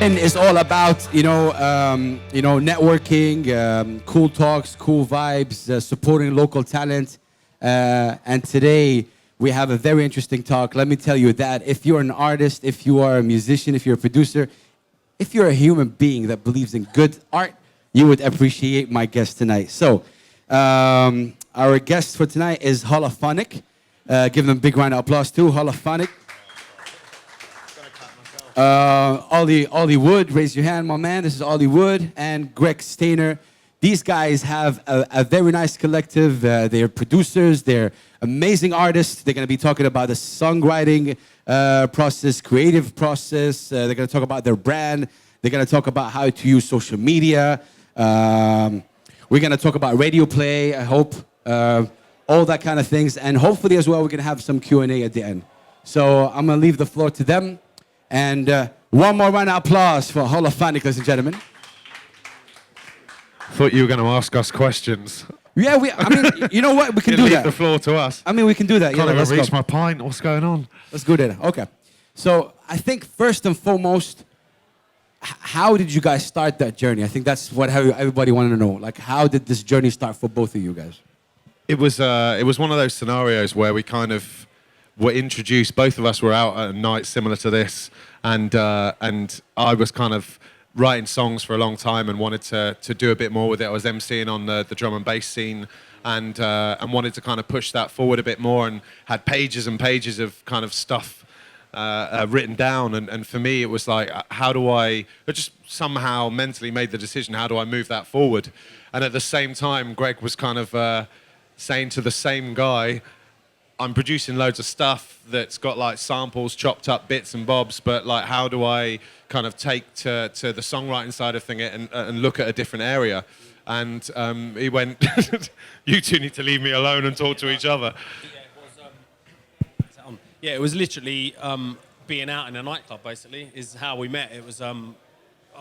And it's all about networking, cool talks, cool vibes, supporting local talent. And today we have a very interesting talk. Let me tell you that if you're an artist, if you are a musician, if you're a producer, if you're a human being that believes in good art, you would appreciate my guest tonight. So our guest for tonight is Hollaphonic. Give them a big round of applause too, Hollaphonic. Ollie Wood, raise your hand, my man. This is Ollie Wood and Greg Stainer. These guys have a very nice collective. They're producers. They're amazing artists. They're going to be talking about the songwriting process, creative process. They're going to talk about their brand. They're going to talk about how to use social media. We're going to talk about radio play, I hope, all that kind of things. And hopefully as well, we're going to have some Q&A at the end. So I'm going to leave the floor to them. And one more round of applause for Hollaphonic, ladies and gentlemen. Thought you were going to ask us questions. Yeah, I mean, you know what? We can do leave that. the floor to us. I mean, we can do that. Can't Yeah, let's even reach go. my pint. What's going on? Let's go there. Okay. So I think first and foremost, how did you guys start that journey? I think that's what everybody wanted to know. Like, how did this journey start for both of you guys? It was one of those scenarios where we kind of were introduced. Both of us were out at a night similar to this, and I was kind of writing songs for a long time and wanted to do a bit more with it. I was emceeing on the drum and bass scene, and wanted to kind of push that forward a bit more, and had pages and pages of kind of stuff written down. And for me, it was like, I just somehow mentally made the decision, how do I move that forward? And at the same time, Greg was kind of saying to the same guy, I'm producing loads of stuff that's got like samples, chopped up bits and bobs, but like, how do I kind of take to the songwriting side of thing and look at a different area? And he went, you two need to leave me alone and talk to each other. Yeah, it was literally being out in a nightclub, basically, is how we met. It was,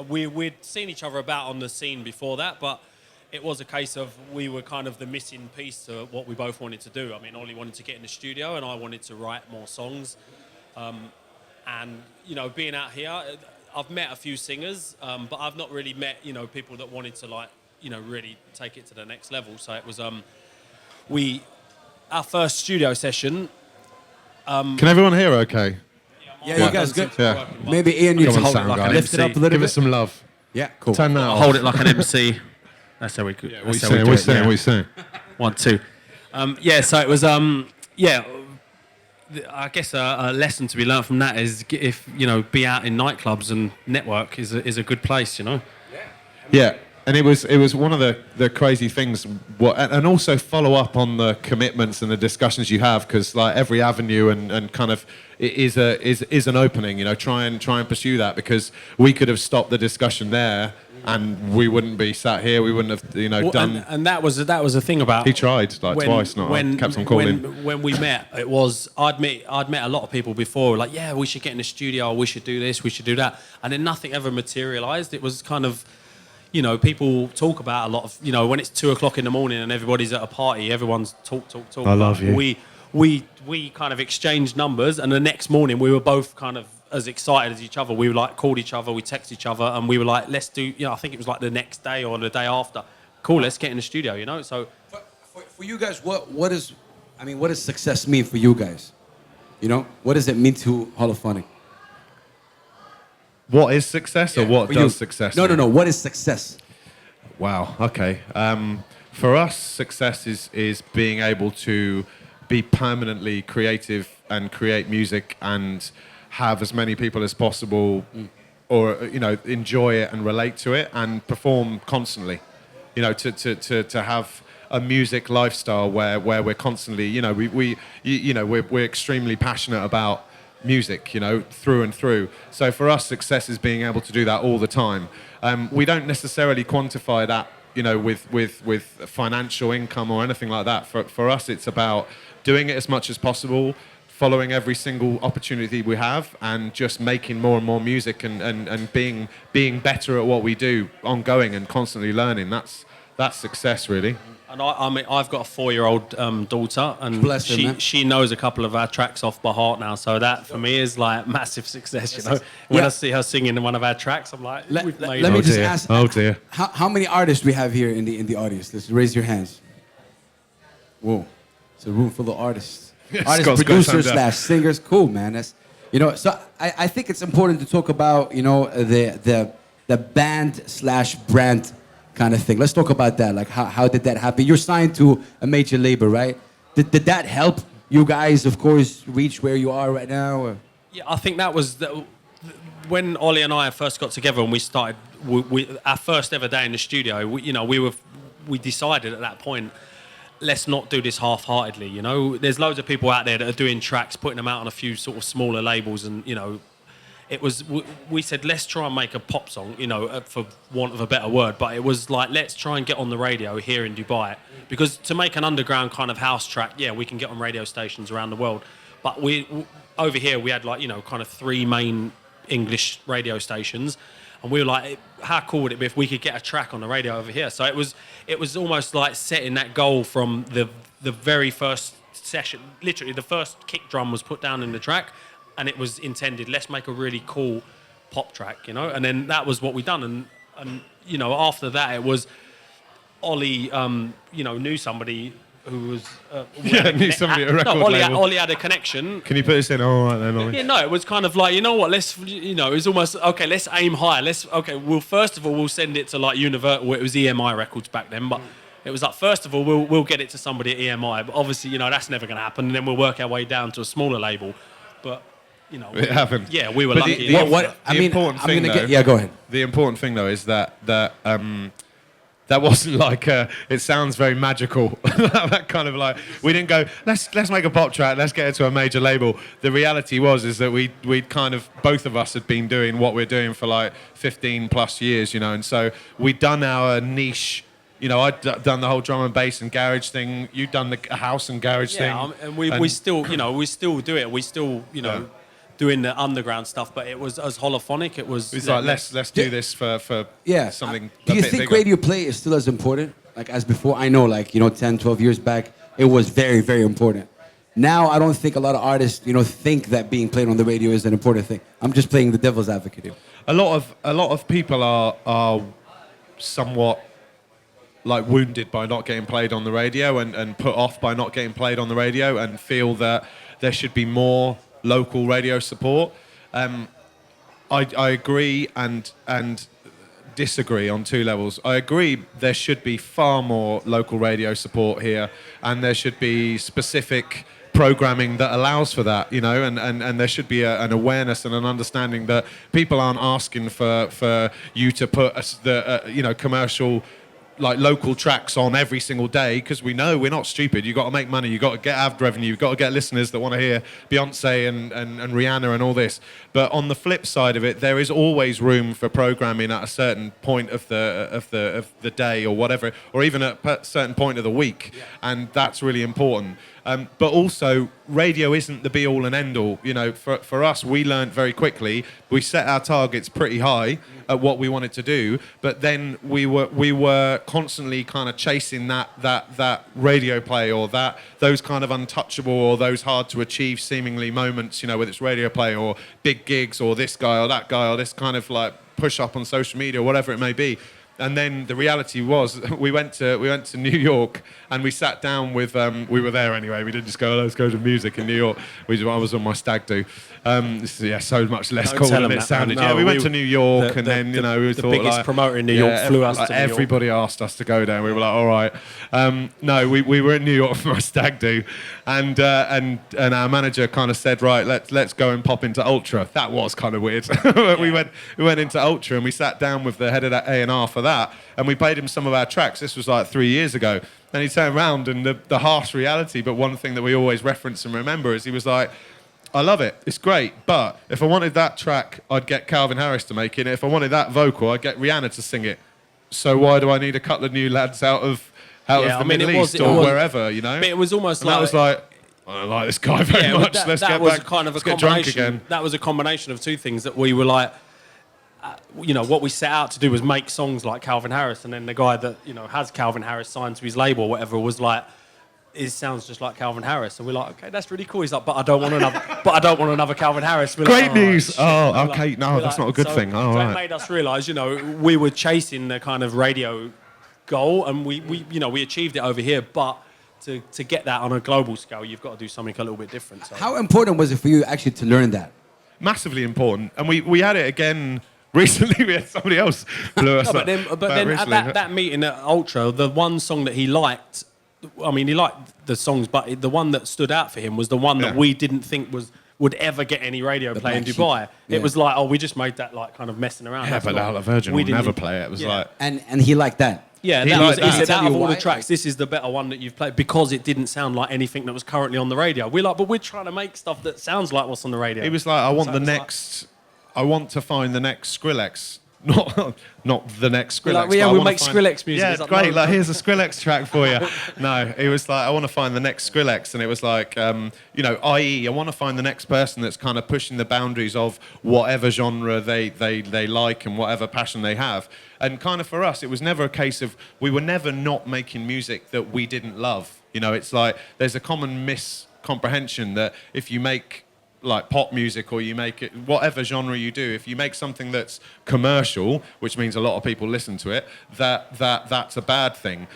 we'd seen each other about on the scene before that, but it was a case of we were kind of the missing piece to what we both wanted to do. I mean, Ollie wanted to get in the studio and I wanted to write more songs. And, being out here, I've met a few singers, but I've not really met, people that wanted to, really take it to the next level. So it was, our first studio session. Can everyone hear okay? Yeah, you guys good? Yeah. Maybe Ian, you Come can on, hold it sound like guy. lift it up a little Give bit. us some love. Yeah, cool. Turn that off. Hold it like an MC. That's how we could. Yeah, what are you saying? 1, 2. So it was, I guess a lesson to be learned from that is if, be out in nightclubs and network is a good place, Yeah, and it was one of the crazy things, and also follow up on the commitments and the discussions you have, because like every avenue and kind of is an opening, try and pursue that, because we could have stopped the discussion there and we wouldn't be sat here, we wouldn't have done. And that was the thing about. He tried twice, I kept on calling. When we met, it was I'd met a lot of people before, like, yeah, we should get in the studio, we should do this, we should do that, and then nothing ever materialised. It was kind of, people talk about a lot of, when it's 2:00 in the morning and everybody's at a party, everyone's talk. I love you. We kind of exchanged numbers, and the next morning we were both kind of as excited as each other. We were like called each other, we texted each other, and we were like, let's do. I think it was like the next day or the day after. Cool, let's get in the studio. So for you guys, what is success mean for you guys? What does it mean to Hollaphonic? What is success, or what does success mean? No. What is success? Wow. Okay. For us, success is being able to be permanently creative and create music and have as many people as possible, or enjoy it and relate to it and perform constantly. To have a music lifestyle where we're constantly, we're extremely passionate about music, through and through. So for us, success is being able to do that all the time. We don't necessarily quantify that, with financial income or anything like that. For us, it's about doing it as much as possible, following every single opportunity we have, and just making more and more music and being better at what we do, ongoing and constantly learning. that's success, really. And I mean, I've got a 4-year-old daughter, and Bless her, man. she knows a couple of our tracks off by heart now. So that for me is like massive success. You know, when I see her singing in one of our tracks, I'm like, we've made let it. me just dear. ask. Oh, dear. How many artists we have here in the audience? Let's raise your hands. Whoa, it's a room full of artists. Artists, Scott's got producers his hand / singers. Cool, man. That's So I think it's important to talk about the band / brand kind of thing. Let's talk about that. Like, how did that happen? You're signed to a major label, right? Did that help you guys, of course, reach where you are right now? Or? Yeah, I think that was when Ollie and I first got together and we started. Our first ever day in the studio. We decided at that point, let's not do this half-heartedly. You know, there's loads of people out there that are doing tracks, putting them out on a few sort of smaller labels, and it was, we said, let's try and make a pop song, for want of a better word, but it was like, let's try and get on the radio here in Dubai. Because to make an underground kind of house track, yeah, we can get on radio stations around the world. But over here, we had kind of 3 main English radio stations. And we were like, how cool would it be if we could get a track on the radio over here? So it was almost like setting that goal from the very first session. Literally, the first kick drum was put down in the track, and it was intended, let's make a really cool pop track, And then that was what we done. And after that, it was Ollie, knew somebody who was... knew somebody at a record label. Ollie had a connection. Can you put this in? All right, then, Ollie. Yeah, no, it was kind of like, what, let's, it was almost, okay, let's aim high. Well, first of all, we'll send it to, like, Universal, it was EMI Records back then, but it was like, first of all, we'll get it to somebody at EMI, but obviously, that's never going to happen, and then we'll work our way down to a smaller label. But, it happened. Yeah, we were But lucky. The important thing, though, yeah, go ahead. The important thing, though, is that that wasn't like it sounds very magical. That kind of like, we didn't go, let's make a pop track, let's get it to a major label. The reality is that we'd kind of, both of us had been doing what we're doing for like 15 plus years, and so we'd done our niche. I'd done the whole drum and bass and garage thing. You'd done the house and garage thing. And we still, we still do it. We still, doing the underground stuff, but it was as Hollaphonic. It was like let's do this for something. Do you a bit think bigger. radio play is still as important like as before? I know, 10, 12 years back, it was very, very important. Now, I don't think a lot of artists, think that being played on the radio is an important thing. I'm just playing the devil's advocate here. A lot of people are somewhat like wounded by not getting played on the radio and put off by not getting played on the radio and feel that there should be more local radio support. I agree and disagree on 2 levels. I agree there should be far more local radio support here, and there should be specific programming that allows for that, and there should be an awareness and an understanding that people aren't asking for you to put commercial, like, local tracks on every single day, because we know we're not stupid. You've got to make money, you've got to get ad revenue, you've got to get listeners that want to hear Beyonce and Rihanna and all this. But on the flip side of it, there is always room for programming at a certain point of the day or whatever, or even at a certain point of the week, and that's really important. But also, radio isn't the be-all and end-all. For us, we learned very quickly. We set our targets pretty high at what we wanted to do, but then we were constantly kind of chasing that radio play or those kind of untouchable or those hard to achieve seemingly moments. Whether it's radio play or big gigs or this guy or that guy or this kind of like push up on social media or whatever it may be. And then the reality was, we went to New York and we sat down with. We were there anyway. We didn't just go, let's go to music in New York. I was on my stag do. So much less cool than it sounded. No, we went to New York, and then we the thought biggest promoter in New York flew us to New York. Everybody asked us to go there. And we were like, all right. No, we were in New York for my stag do, and our manager kind of said, right, let's go and pop into Ultra. That was kind of weird. we went into Ultra and we sat down with the head of that A&R for that, and we played him some of our tracks. This was like 3 years ago, and he turned around, and the harsh reality, but one thing that we always reference and remember is he was like, I love it, it's great, but if I wanted that track, I'd get Calvin Harris to make it. If I wanted that vocal, I'd get Rihanna to sing it. So why do I need a couple of new lads out of the Middle East or wherever, But it was almost and that was like, I don't like this guy very much. Let's get drunk again. That was a combination of 2 things that we were like. you know, what we set out to do was make songs like Calvin Harris, and then the guy that, you know, has Calvin Harris signed to his label or whatever was like, it sounds just like Calvin Harris, and we're like, okay, that's really cool. He's like, but I don't want another Calvin Harris. We're Great like, news. shit. Oh, We're okay. like- No, we're that's like- not a good so- thing. Oh, so right. it made us realise, you know, we were chasing the kind of radio goal, and we you know, we achieved it over here, but to get that on a global scale, you've got to do something a little bit different. So. How important was it for you actually to learn that? Massively important. And we had it again recently. We had somebody else blew us No, up. but then at recently. that meeting at Ultra, the one song that he liked, I mean, he liked the songs, but the one that stood out for him was the one that Yeah. we didn't think would ever get any radio play in Black Sheep. Dubai. Yeah. It was like, oh, we just made that like kind of messing around. Yeah, That's but not- La Virgin we will didn't- never play it. It was Yeah. like... And he liked that. Yeah, He that liked was, that. he said Tell out you of all why, the tracks, like- this is the better one that you've played because it didn't sound like anything that was currently on the radio. We're like, but we're trying to make stuff that sounds like what's on the radio. He was like, I want So the it was like- next... I want to find the next Skrillex. Not the next We're Skrillex. like, but yeah, I we'll wanna make find- Skrillex music. Yeah, It's like, great. no, Like, no. here's a Skrillex track for you. No, he was like, I want to find the next Skrillex, and it was like, you know, i.e., I want to find the next person that's kind of pushing the boundaries of whatever genre they like and whatever passion they have. And kind of for us, it was never a case of we were never not making music that we didn't love. You know, it's like there's a common miscomprehension that if you make like pop music or you make it whatever genre you do, if you make something that's commercial, which means a lot of people listen to it, that's a bad thing.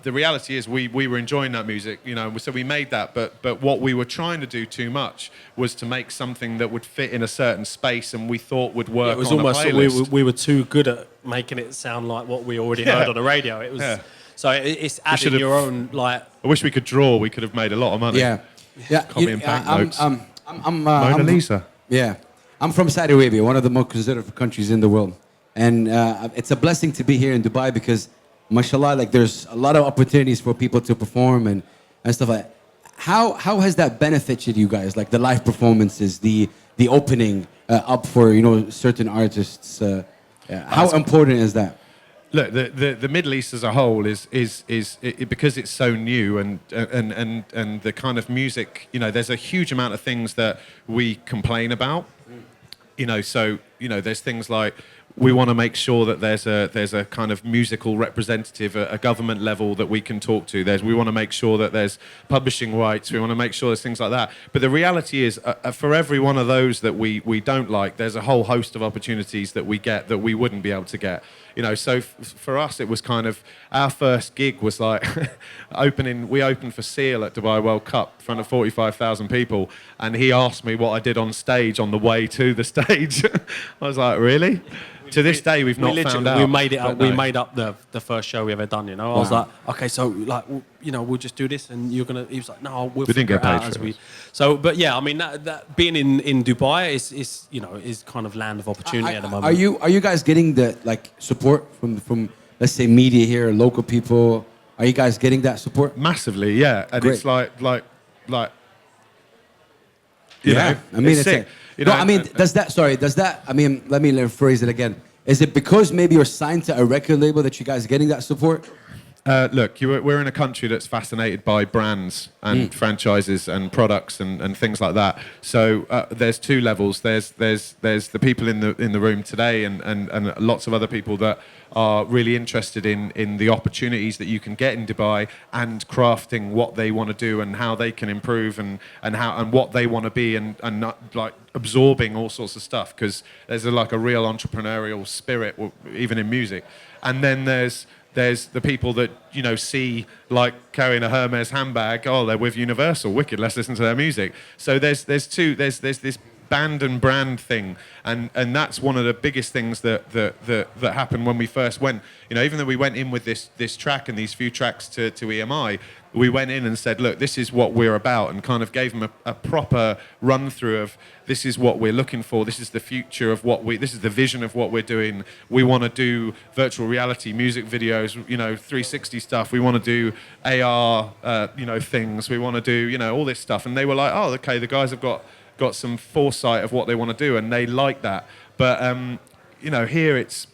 The reality is we were enjoying that music, you know, so we made that, but what we were trying to do too much was to make something that would fit in a certain space and we thought would work It was on almost a playlist. we were too good at making it sound like what we already heard on the radio. It was so it's adding should've- your own like. I wish we could draw. We could have made a lot of money. Yeah. Yeah. Copy and paste notes. Mona Lisa. Yeah. I'm from Saudi Arabia, one of the most conservative countries in the world. And it's a blessing to be here in Dubai because, mashallah, like there's a lot of opportunities for people to perform and stuff like that. How has that benefited you guys? Like the live performances, the opening up for, you know, certain artists. How important is that? Look, the Middle East as a whole is because it's so new and the kind of music, you know, there's a huge amount of things that we complain about, you know, so, you know, there's things like we want to make sure that there's a kind of musical representative, a government level that we can talk to. We want to make sure that there's publishing rights. We want to make sure there's things like that. But the reality is, for every one of those that we don't like, there's a whole host of opportunities that we get that we wouldn't be able to get. You know, so for us, it was kind of our first gig was like we opened for Seal at Dubai World Cup in front of 45,000 people, and he asked me what I did on stage on the way to the stage. I was like, really? To this day, we've not found out. We made it but up. no. We made up the first show we ever done. You know, I was like, okay, so like, you know, we'll just do this, and you're gonna. He was like, no, we'll We didn't figure get it out paid as for we. it. So, but yeah, I mean, that being in Dubai is you know is kind of land of opportunity at the moment. Are you guys getting the like support from let's say media here, local people? Are you guys getting that support? Massively, yeah. And Great. it's like you know, I mean, it's sick. You no, know, I mean, does that? I mean, let me rephrase it again. Is it because maybe you're signed to a record label that you guys are getting that support? Look, we're in a country that's fascinated by brands and franchises and products and things like that. So there's two levels. There's the people in the room today and lots of other people that are really interested in the opportunities that you can get in Dubai and crafting what they want to do and how they can improve and what they want to be and not like absorbing all sorts of stuff because there's like a real entrepreneurial spirit even in music. And then there's the people that, you know, see like carrying a Hermes handbag, oh, they're with Universal, wicked, let's listen to their music. So there's this band and brand thing, and that's one of the biggest things that happened when we first went. You know, even though we went in with this track and these few tracks to EMI, we went in and said, look, this is what we're about, and kind of gave them a proper run through of this is what we're looking for, this is the future of this is the vision of what we're doing. We want to do virtual reality music videos, you know, 360 stuff. We want to do AR, you know, things. We want to do, you know, all this stuff. And they were like, oh, okay, the guys have got some foresight of what they want to do, and they like that. But you know, here it's,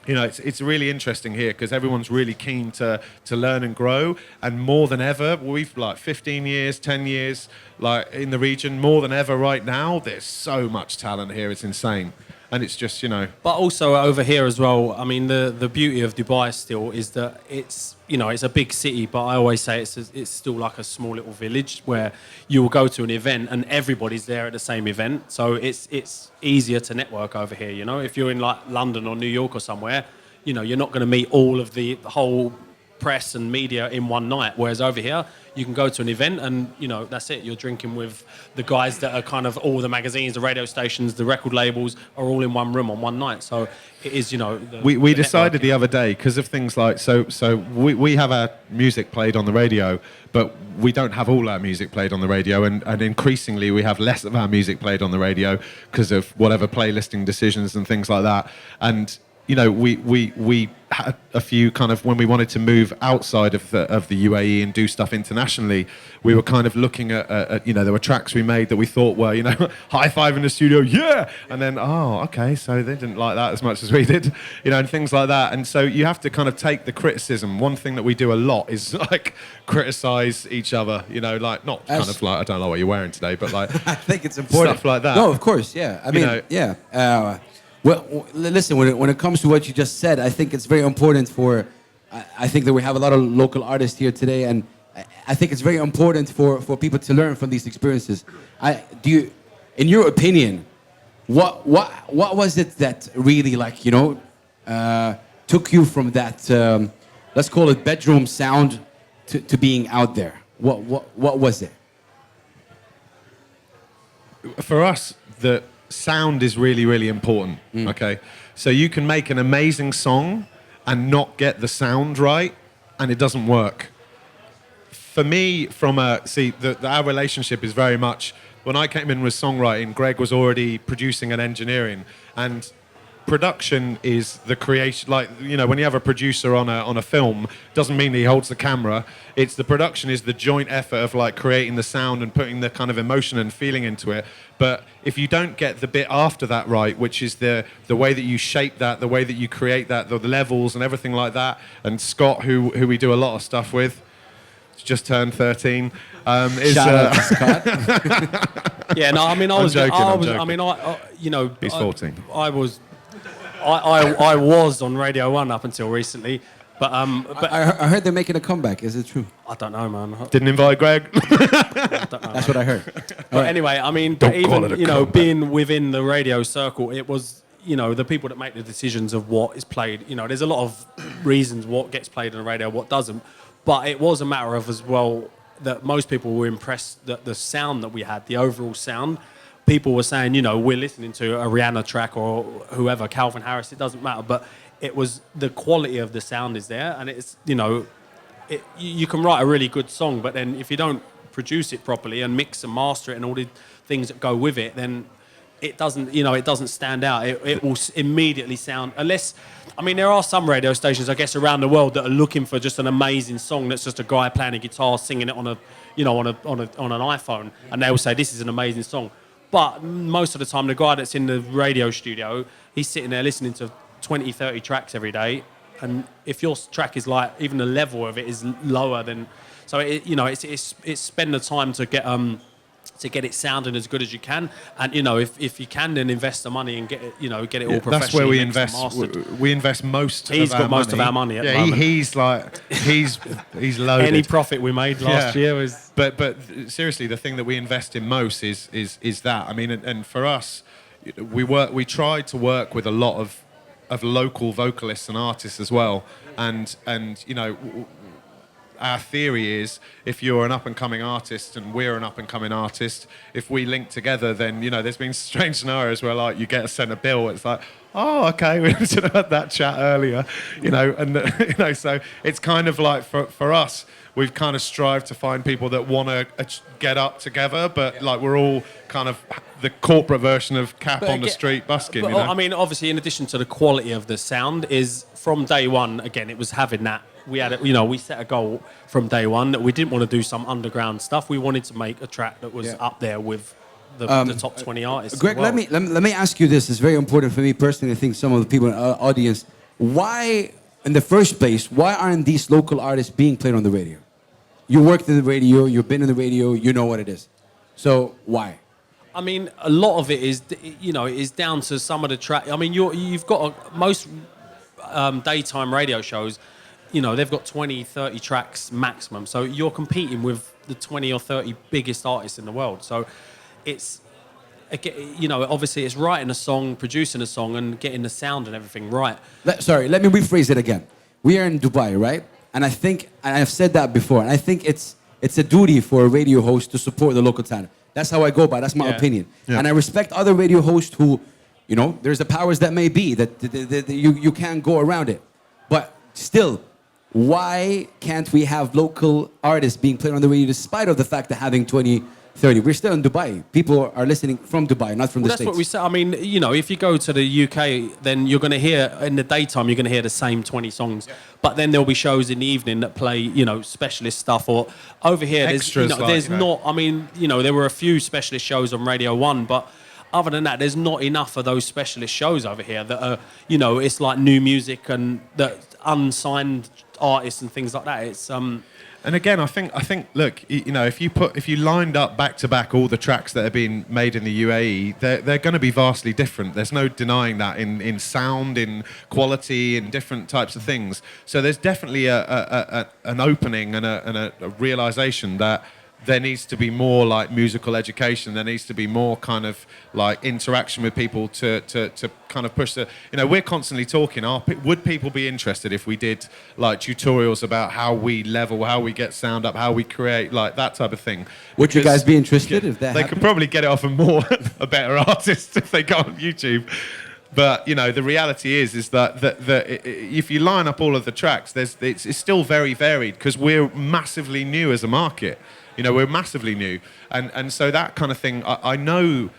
you know, it's really interesting here because everyone's really keen to learn and grow, and more than ever, we've like 15 years, 10 years, like in the region, more than ever right now. There's so much talent here; it's insane. and it's just, you know. But also over here as well, I mean, the beauty of Dubai still is that it's, you know, it's a big city, but I always say it's still like a small little village where you will go to an event and everybody's there at the same event. So it's easier to network over here, you know. If you're in like London or New York or somewhere, you know, you're not going to meet all of the whole press and media in one night. Whereas over here, you can go to an event and, you know, that's it. You're drinking with the guys that are kind of all the magazines, the radio stations, the record labels are all in one room on one night. So it is, you know... We decided the other day, because of things like... So we have our music played on the radio, but we don't have all our music played on the radio, and increasingly we have less of our music played on the radio because of whatever playlisting decisions and things like that. And... you know, we had a few kind of, when we wanted to move outside of the UAE and do stuff internationally, we were kind of looking at, you know, there were tracks we made that we thought were, you know, high five in the studio, yeah! And then, oh, okay, so they didn't like that as much as we did, you know, and things like that. And so you have to kind of take the criticism. One thing that we do a lot is, like, criticize each other, you know, like, not kind of like, I don't know what you're wearing today, but like... I think it's important. Stuff like that. No, of course, yeah. I mean, know, yeah. Well, listen, when it comes to what you just said, I think it's very important for... I think that we have a lot of local artists here today, and I think it's very important for people to learn from these experiences. In your opinion, what was it that really, like, you know, took you from that, let's call it bedroom sound, to being out there? What was it? For us, the sound is really, really important, okay? So you can make an amazing song and not get the sound right, and it doesn't work. For me, our relationship is very much, when I came in with songwriting, Greg was already producing and engineering, and production is the creation, like, you know, when you have a producer on a film, doesn't mean he holds the camera. It's the production is the joint effort of, like, creating the sound and putting the kind of emotion and feeling into it. But if you don't get the bit after that right, which is the way that you shape that, the way that you create that, the levels and everything like that, and Scott, who we do a lot of stuff with, just turned 13. Shout out to Scott. Yeah, no, I mean, I was joking. I mean, you know, He's 14. I was on Radio 1 up until recently, but I heard they're making a comeback. Is it true? I don't know, man. Didn't invite Greg. That's what I heard. But anyway, I mean, Don't call even, it a you know, comeback. being within the radio circle, it was, you know, the people that make the decisions of what is played. You know, there's a lot of reasons what gets played on the radio, what doesn't. But it was a matter of, as well, that most people were impressed that the sound that we had, the overall sound. People were saying, you know, we're listening to a Rihanna track or whoever, Calvin Harris, it doesn't matter. But it was the quality of the sound is there. And it's, you know, you can write a really good song, but then if you don't produce it properly and mix and master it and all the things that go with it, then it doesn't, you know, it doesn't stand out. It will immediately sound, unless, I mean, there are some radio stations, I guess, around the world that are looking for just an amazing song that's just a guy playing a guitar, singing it on a, you know, on an iPhone, and they will say this is an amazing song. But most of the time, the guy that's in the radio studio, he's sitting there listening to 20, 30 tracks every day, and if your track is like, even the level of it is lower than, so it, you know, it's spend the time to get it sounding as good as you can, and you know, if you can, then invest the money and get it, you know, get it all professionally. That's where we mixed and invest. mastered. We invest most. He's of our got most money. of our money at the yeah, moment. he's like he's loaded. Any profit we made last year was. But seriously, the thing that we invest in most is that. I mean, and for us, we try to work with a lot of local vocalists and artists as well, and you know. Our theory is, if you're an up-and-coming artist and we're an up-and-coming artist, if we link together, then, you know, there's been strange scenarios where, like, you get sent a bill, it's like, oh, okay, we should have had that chat earlier, you know, and, you know, so it's kind of like, for us, we've kind of strived to find people that want to get up together, but, like, we're all kind of the corporate version of Cap on the street busking, but, you know? I mean, obviously, in addition to the quality of the sound, is from day one, again, it was having that. We had, you know, we set a goal from day one that we didn't want to do some underground stuff. We wanted to make a track that was up there with the top 20 artists. Greg, let me ask you this. It's very important for me personally. I think some of the people in the audience. Why, in the first place, why aren't these local artists being played on the radio? You worked in the radio. You've been in the radio. You know what it is. So why? I mean, a lot of it is, you know, is down to some of the track. I mean, you've got most daytime radio shows, you know, they've got 20, 30 tracks maximum. So you're competing with the 20 or 30 biggest artists in the world. So it's, you know, obviously it's writing a song, producing a song, and getting the sound and everything right. Sorry, let me rephrase it again. We are in Dubai, right? And I think, and I've said that before, and I think it's a duty for a radio host to support the local talent. That's how I go by. That's my opinion. Yeah. And I respect other radio hosts who, you know, there's the powers that may be that you can't go around it. But still, why can't we have local artists being played on the radio despite of the fact that having 20, 30? We're still in Dubai. People are listening from Dubai, not from the That's States. what we say. I mean, you know, if you go to the UK, then you're going to hear, in the daytime, you're going to hear the same 20 songs. Yeah. But then there'll be shows in the evening that play, you know, specialist stuff. Or over here, Extras, there's not, I mean, you know, there were a few specialist shows on Radio 1, but other than that, there's not enough of those specialist shows over here that are, you know, it's like new music and that unsigned artists and things like that. It's And again, I think, look, you know, if you lined up back to back all the tracks that are being made in the UAE, they're going to be vastly different. There's no denying that in sound, in quality, in different types of things. So there's definitely an opening and a realization that there needs to be more like musical education. There needs to be more kind of like interaction with people to kind of push the, you know, we're constantly talking. Would people be interested if we did like tutorials about how we level, how we get sound up, how we create like that type of thing? Would you guys be interested if that They happened? could probably get it off a better artist if they go on YouTube. But you know, the reality is that if you line up all of the tracks, it's still very varied because we're massively new as a market. You know, we're massively new, and so that kind of thing. I know,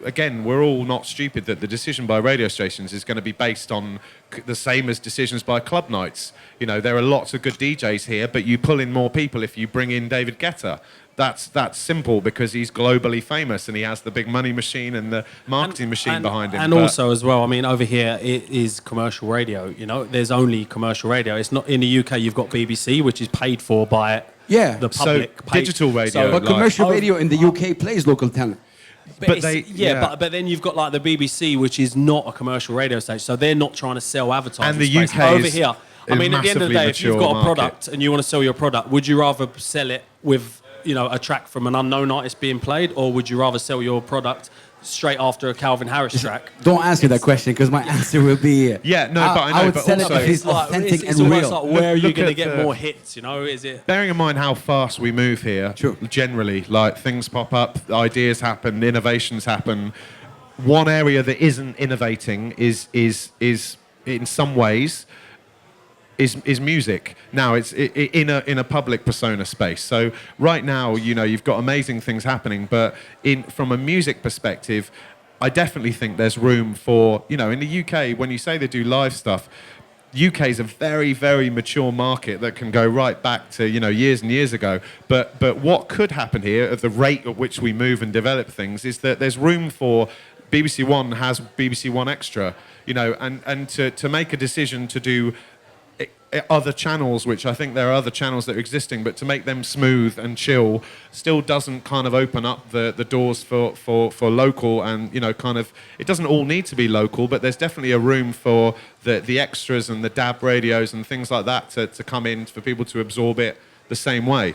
again, we're all not stupid that the decision by radio stations is going to be based on the same as decisions by club nights. You know, there are lots of good DJs here, but you pull in more people if you bring in David Guetta. That's simple because he's globally famous and he has the big money machine and the marketing machine behind him. And also as well, I mean, over here it is commercial radio. You know, there's only commercial radio. It's not in the UK. You've got BBC, which is paid for by the public. So digital radio, But commercial radio in the UK plays local talent. But then you've got like the BBC, which is not a commercial radio station, so they're not trying to sell advertising. And the space. UK over is here. I mean, at the end of the day, if you've got a mature product and you want to sell your product, would you rather sell it with, you know, a track from an unknown artist being played, or would you rather sell your product straight after a Calvin Harris track? Don't ask me that question because my answer will be Yeah, no, but I know, I would but sell also- it if it's like, authentic it's and almost real. like, where are you Look going to at get the- more hits? You know, is it? Bearing in mind how fast we move here, True. generally, like things pop up, ideas happen, innovations happen. One area that isn't innovating is in some ways is music. Now it's in a public persona space. So right now, you know, you've got amazing things happening, but from a music perspective, I definitely think there's room for, you know, in the UK, when you say they do live stuff, UK is a very, very mature market that can go right back to, you know, years and years ago. But what could happen here at the rate at which we move and develop things is that there's room for BBC One has BBC One Extra, you know, and to make a decision to do other channels, which I think there are other channels that are existing, but to make them smooth and chill still doesn't kind of open up the doors for local, and, you know, kind of, it doesn't all need to be local, but there's definitely a room for the extras and the DAB radios and things like that to come in for people to absorb it the same way.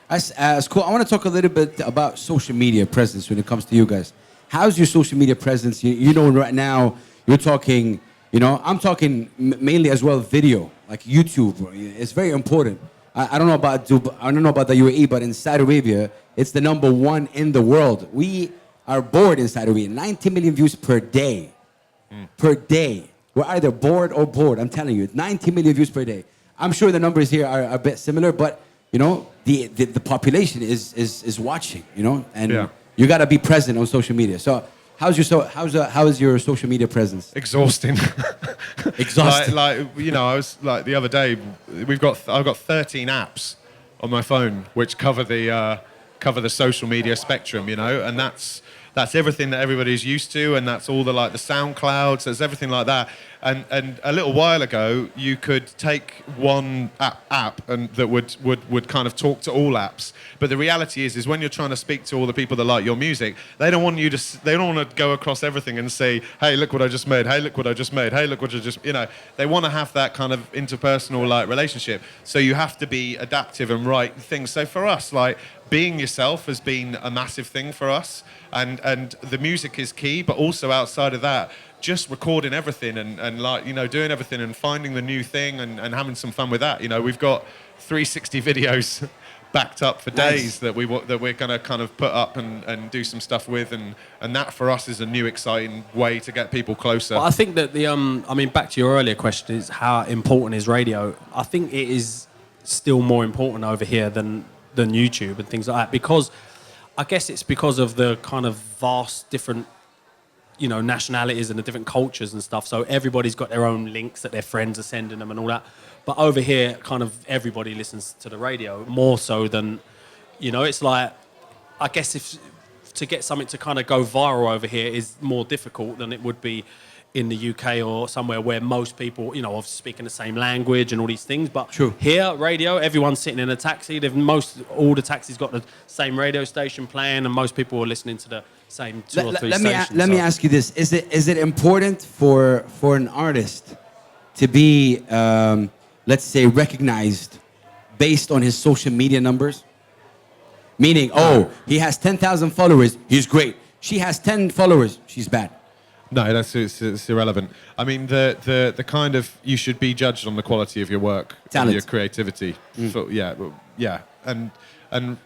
That's cool. I want to talk a little bit about social media presence when it comes to you guys. How's your social media presence? You know, right now you're talking, you know, I'm talking mainly as well video, like YouTube. It's very important. I don't know about Dubai, I don't know about the UAE, but in Saudi Arabia, it's the #1 in the world. We are bored in Saudi Arabia. 90 million views per day. Per day. We're either bored or bored. I'm telling you, 90 million views per day. I'm sure the numbers here are a bit similar, but you know, the population is watching. You know, and you got to be present on social media. So how is your social media presence? Exhausting. Exhausting. like you know, I was like the other day. I've got 13 apps on my phone which cover the cover the social media spectrum, you know, and that's everything that everybody's used to, and that's all the like the SoundClouds, there's everything like that. And a little while ago, you could take one app and that would kind of talk to all apps. But the reality is when you're trying to speak to all the people that like your music, they don't want to go across everything and say, hey, look what I just made. Hey, look what I just made. Hey, look what I just, you know, they want to have that kind of interpersonal like relationship. So you have to be adaptive and write things. So for us, like being yourself has been a massive thing for us. And the music is key, but also outside of that, just recording everything and like, you know, doing everything and finding the new thing and having some fun with that. You know, we've got 360 videos backed up for days that we're going to kind of put up and do some stuff with, and that for us is a new exciting way to get people closer. Well, I think that I mean, back to your earlier question, is how important is radio? I think it is still more important over here than YouTube and things like that, because I guess it's because of the kind of vast different, you know, nationalities and the different cultures and stuff. So everybody's got their own links that their friends are sending them and all that. But over here, kind of everybody listens to the radio more so than, you know, it's like, I guess if to get something to kind of go viral over here is more difficult than it would be in the UK or somewhere where most people, you know, are speaking the same language and all these things. But True. Here, radio, everyone's sitting in a taxi. All the taxis got the same radio station playing, and most people are listening to the same two or three stations. Let me ask you this: is it important for an artist to be, let's say, recognized based on his social media numbers? Meaning, he has 10,000 followers, he's great. She has 10 followers, she's bad. No, it's irrelevant. I mean, the kind of, you should be judged on the quality of your work, and your creativity. So, yeah, and the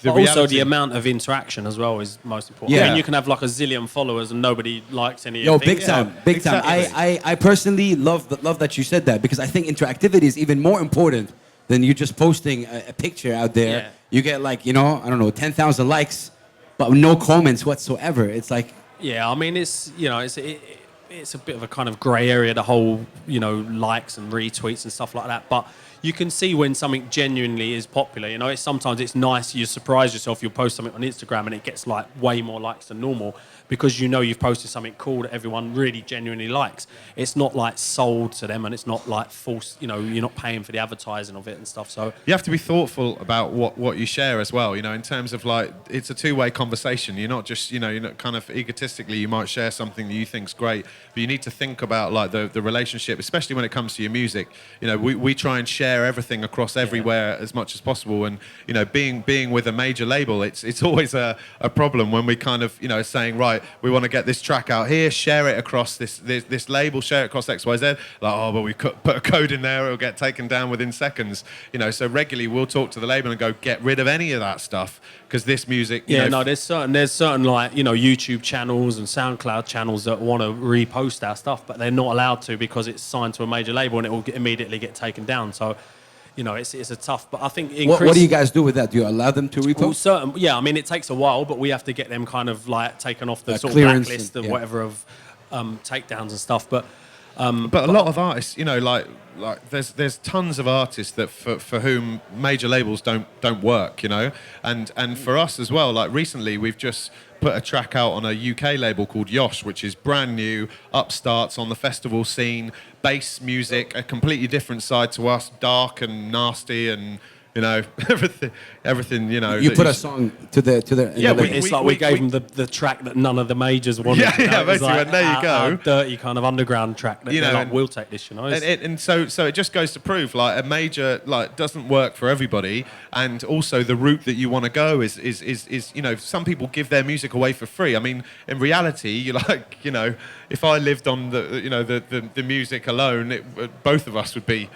reality, also the amount of interaction as well is most important. Yeah. I mean, you can have like a zillion followers and nobody likes any. Yo, of your big things. time, big time. Exactly. I personally love that you said that, because I think interactivity is even more important than you just posting a picture out there. Yeah. You get like, you know, I don't know, 10,000 likes, but no comments whatsoever. It's like, Yeah, I mean, it's, you know, it's a bit of a kind of grey area, the whole, you know, likes and retweets and stuff like that. But you can see when something genuinely is popular. You know, sometimes it's nice. You surprise yourself. You'll post something on Instagram and it gets like way more likes than normal, because you know you've posted something cool that everyone really genuinely likes. It's not like sold to them, and it's not like false. You know, you're not paying for the advertising of it and stuff. So you have to be thoughtful about what you share as well, you know, in terms of like, it's a two-way conversation. You're not just, you know, you're not kind of egotistically, you might share something that you think's great, but you need to think about like the relationship, especially when it comes to your music. You know, we try and share everything across everywhere as much as possible, and you know, being with a major label, it's always a problem when we kind of, you know, saying, right, we want to get this track out here, share it across this label, share it across XYZ. Like, oh, but we put a code in there, it'll get taken down within seconds. You know, so regularly we'll talk to the label and go, get rid of any of that stuff, because this music. there's certain like, you know, YouTube channels and SoundCloud channels that want to repost our stuff, but they're not allowed to because it's signed to a major label and it will immediately get taken down. So, you know, it's a tough. But I think what do you guys do with that? Do you allow them to repost? Yeah, I mean, it takes a while, but we have to get them kind of like taken off the sort of clearance blacklist and- of whatever of takedowns and stuff. But a lot of artists, you know, like there's tons of artists that for whom major labels don't work, you know, and for us as well. Like recently, we've just put a track out on a UK label called Yosh, which is brand new, upstarts on the festival scene, bass music, a completely different side to us, dark and nasty and, you know, everything, you know. You put a song to the Yeah, it's like we gave them the track that none of the majors wanted. Yeah, you know? yeah, It was basically, like and there you go. our dirty kind of underground track that You they're know, like, and- we'll take this, you know. And so it just goes to prove, like, a major like doesn't work for everybody, and also the route that you want to go is you know, some people give their music away for free. I mean, in reality, you like, you know, if I lived on the music alone, both of us would be,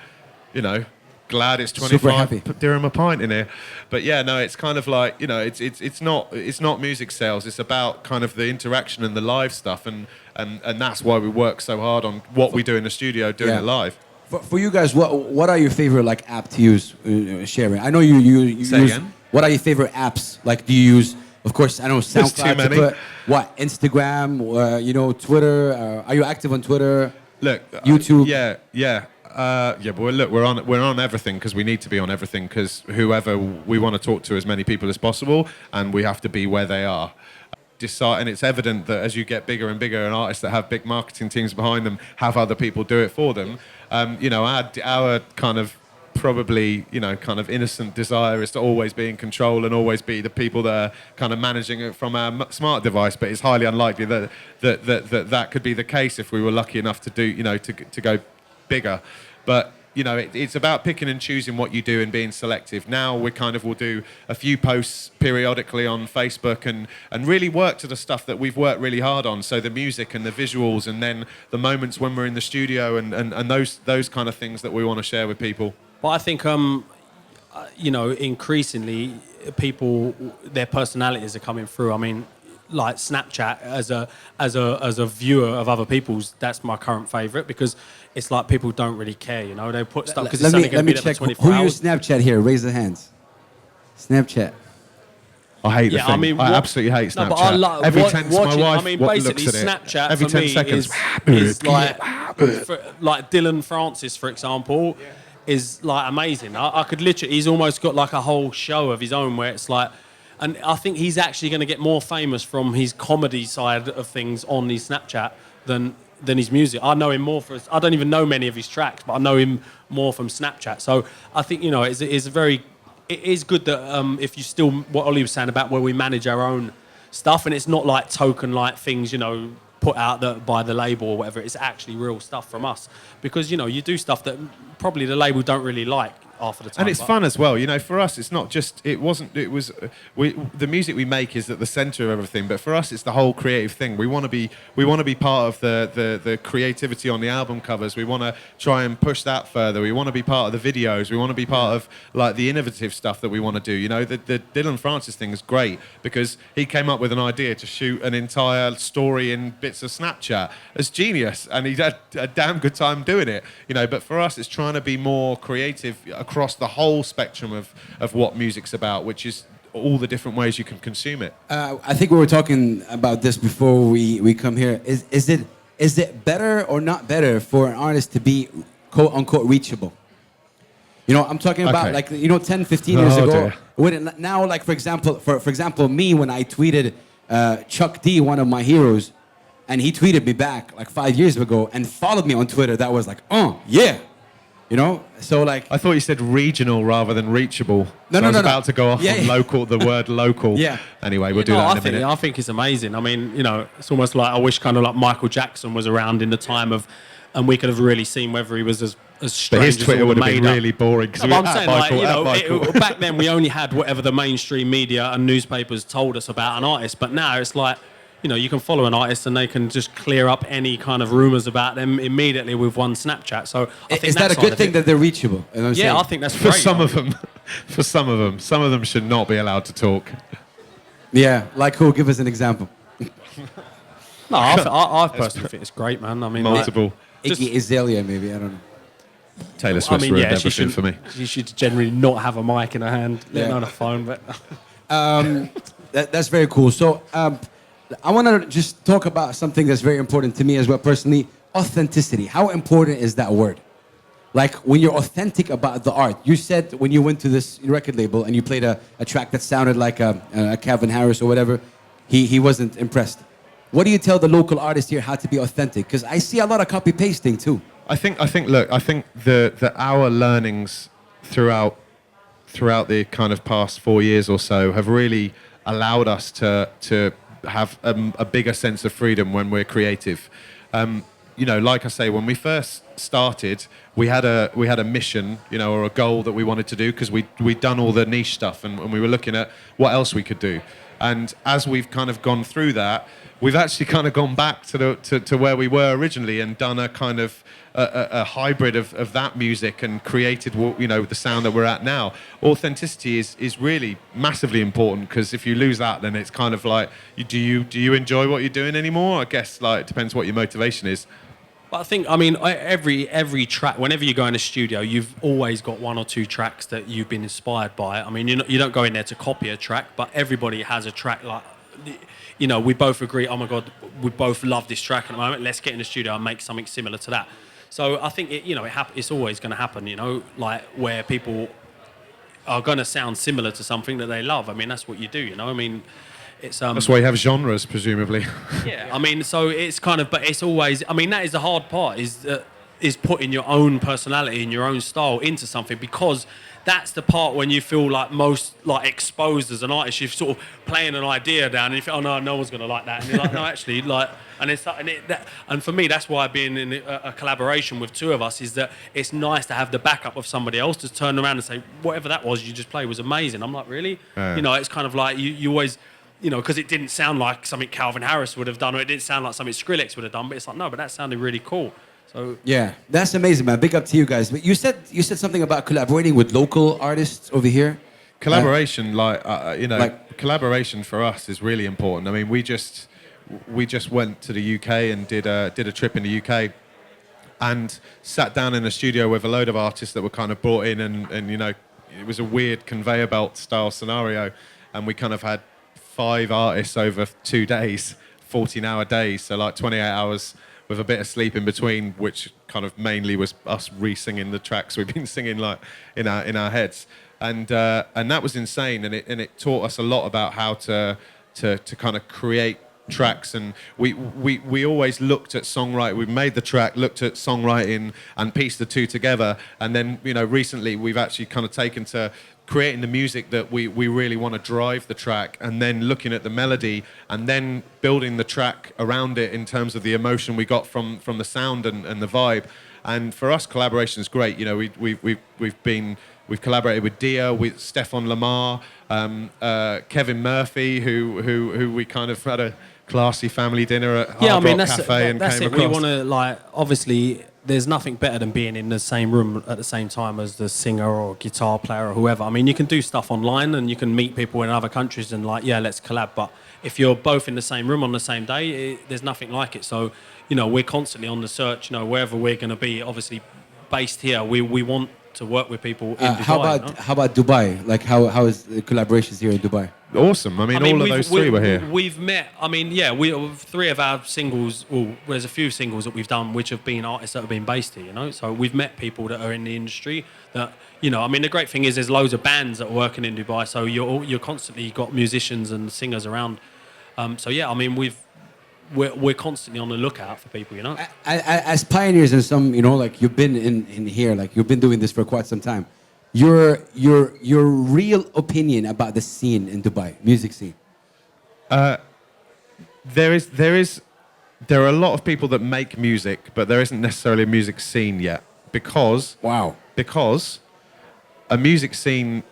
you know, glad it's Super happy. 25 dirham a pint in here. But yeah, no, it's kind of like, you know, it's not music sales. It's about kind of the interaction and the live stuff, and that's why we work so hard on what we do in the studio, doing it live. For you guys, what are your favorite like app to use sharing? I know you Say use. again? What are your favorite apps? Like, do you use? Of course, I know There's too SoundCloud. many. To put, what, Instagram? You know, Twitter. Are you active on Twitter? Look, YouTube. yeah. Yeah, but look, we're on everything because we need to be on everything because whoever we want to talk to as many people as possible, and we have to be where they are. And it's evident that as you get bigger and bigger, and artists that have big marketing teams behind them have other people do it for them. You know, our kind of probably, you know, kind of innocent desire is to always be in control and always be the people that are kind of managing it from our smart device. But it's highly unlikely that could be the case if we were lucky enough to do, you know, to go bigger. But you know, it's about picking and choosing what you do and being selective. Now we kind of will do a few posts periodically on Facebook and really work to the stuff that we've worked really hard on. So the music and the visuals, and then the moments when we're in the studio and those kind of things that we want to share with people. But I think, you know, increasingly people, their personalities are coming through. I mean, like Snapchat as a viewer of other people's, that's my current favourite because it's like people don't really care, you know. They put stuff because it's only going to be there for 24 who hours. use Snapchat here? Raise the hands. Snapchat. I hate the Yeah, thing. I mean, I absolutely hate Snapchat. No, but I like every 10 my watching. wife I mean, looks basically, at it. Snapchat Every for 10 me seconds. is like, like Dylan Francis, for example, is like amazing. I could literally, he's almost got like a whole show of his own where it's like, and I think he's actually going to get more famous from his comedy side of things on his Snapchat than his music. I know him more I don't even know many of his tracks, but I know him more from Snapchat. So I think, you know, it is good that if you still, what Ollie was saying about where we manage our own stuff, and it's not like token like things, you know, put out by the label or whatever. It's actually real stuff from us because, you know, you do stuff that probably the label don't really like half of the time. And it's fun as well, you know. For us, it's not just. The music we make is at the centre of everything. But for us, it's the whole creative thing. We want to be part of the creativity on the album covers. We want to try and push that further. We want to be part of the videos. We want to be part of like the innovative stuff that we want to do. You know, the Dylan Francis thing is great because he came up with an idea to shoot an entire story in bits of Snapchat. It's genius, and he had a damn good time doing it. You know, but for us, it's trying to be more creative across the whole spectrum of what music's about, which is all the different ways you can consume it. I think we were talking about this before we come here. Is it better or not better for an artist to be quote unquote reachable? You know, I'm talking about like, you know, 10, 15 years ago. Now, like for example, me, when I tweeted Chuck D, one of my heroes, and he tweeted me back like 5 years ago and followed me on Twitter, that was like, oh yeah. You know, so like I thought you said regional rather than reachable. No, I was about to go off on yeah. local, the word local. Yeah. Anyway, we'll do that in a minute. I think it's amazing. I mean, you know, it's almost like I wish kind of like Michael Jackson was around in the time of, and we could have really seen whether he was as strange. But his Twitter would have been up. really boring. No, but I'm saying, like, you know, back then we only had whatever the mainstream media and newspapers told us about an artist. But now it's like, you know, you can follow an artist and they can just clear up any kind of rumours about them immediately with one Snapchat. So I think is that a good thing that they're reachable? You know what I'm saying? I think that's for great. some of them. For some of them should not be allowed to talk. Yeah, like who? Give us an example. No, I personally think it's great, man. I mean, Multiple. Iggy Azalea, maybe, I don't know. Taylor Swift's ruined everything for me. She should generally not have a mic in her hand, let alone a phone. But That's very cool. So I want to just talk about something that's very important to me as well personally, authenticity. How important is that word? Like when you're authentic about the art. You said when you went to this record label and you played a track that sounded like a Calvin Harris or whatever, he wasn't impressed. What do you tell the local artists here how to be authentic? Because I see a lot of copy pasting too. I think the our learnings throughout the kind of past 4 years or so have really allowed us to have a bigger sense of freedom when we're creative. You know, like I say, when we first started, we had a mission, you know, or a goal that we wanted to do because we'd done all the niche stuff and we were looking at what else we could do. And as we've kind of gone through that, we've actually kind of gone back to where we were originally and done a kind of a hybrid of that music and created, you know, the sound that we're at now. Authenticity is really massively important because if you lose that, then it's kind of like, do you enjoy what you're doing anymore? I guess like it depends what your motivation is. But I think, I mean, every track, whenever you go in a studio, you've always got one or two tracks that you've been inspired by. I mean, you don't go in there to copy a track, but everybody has a track like, you know, we both agree, oh my God, we both love this track at the moment, let's get in the studio and make something similar to that. So I think it's always going to happen, like where people are going to sound similar to something that they love. I mean, that's what you do, I mean, it's That's why you have genres, presumably. yeah. I mean, so it's kind of, but it's always. I mean, that is the hard part. Is putting your own personality and your own style into something, because that's the part when you feel like most like exposed as an artist. You're sort of playing an idea down, and you think, oh no one's gonna like that, and you're like, no, actually, like, and for me, that's why being in a collaboration with two of us is that it's nice to have the backup of somebody else to turn around and say, whatever that was you just played was amazing. I'm like, really? Yeah. It's kind of like you always. Because it didn't sound like something Calvin Harris would have done, or it didn't sound like something Skrillex would have done, but it's like, no, but that sounded really cool. So Yeah, that's amazing, man. Big up to you guys. But you said something about collaborating with local artists over here. Collaboration, Like- collaboration for us is really important. I mean, we just went to the UK and did a trip in the UK, and sat down in a studio with a load of artists that were kind of brought in, and it was a weird conveyor belt style scenario, and we kind of had 5 artists over 2 days, 14-hour days, so like 28 hours with a bit of sleep in between, which kind of mainly was us re-singing the tracks we've been singing like in our heads, and that was insane, and it taught us a lot about how to kind of create tracks. And we always looked at songwriting. We made the track, looked at songwriting, and pieced the two together. And then recently we've actually kind of taken to creating the music that we really want to drive the track, and then looking at the melody, and then building the track around it in terms of the emotion we got from the sound and the vibe. And for us, collaboration is great. We've collaborated with Dia, with Stefan Lamar, Kevin Murphy, who we kind of had a classy family dinner at Hard Rock Cafe and that's came it. across. We want to, like, obviously, there's nothing better than being in the same room at the same time as the singer or guitar player or whoever. I mean, you can do stuff online and you can meet people in other countries and let's collab. But if you're both in the same room on the same day, there's nothing like it. So, we're constantly on the search. Wherever we're going to be, obviously based here, we want to work with people in Dubai. How about Dubai? Like, how is the collaborations here in Dubai? Awesome. I mean, all of those three were here. We've met. I mean, we 3 of our singles. Well, there's a few singles that we've done which have been artists that have been based here. So we've met people that are in the industry. That I mean, the great thing is there's loads of bands that are working in Dubai. So you're constantly got musicians and singers around. So yeah, I mean, we're constantly on the lookout for people. As pioneers and some, like you've been in here, like you've been doing this for quite some time. Your real opinion about the scene in Dubai, music scene. There are a lot of people that make music, but there isn't necessarily a music scene yet, because a music scene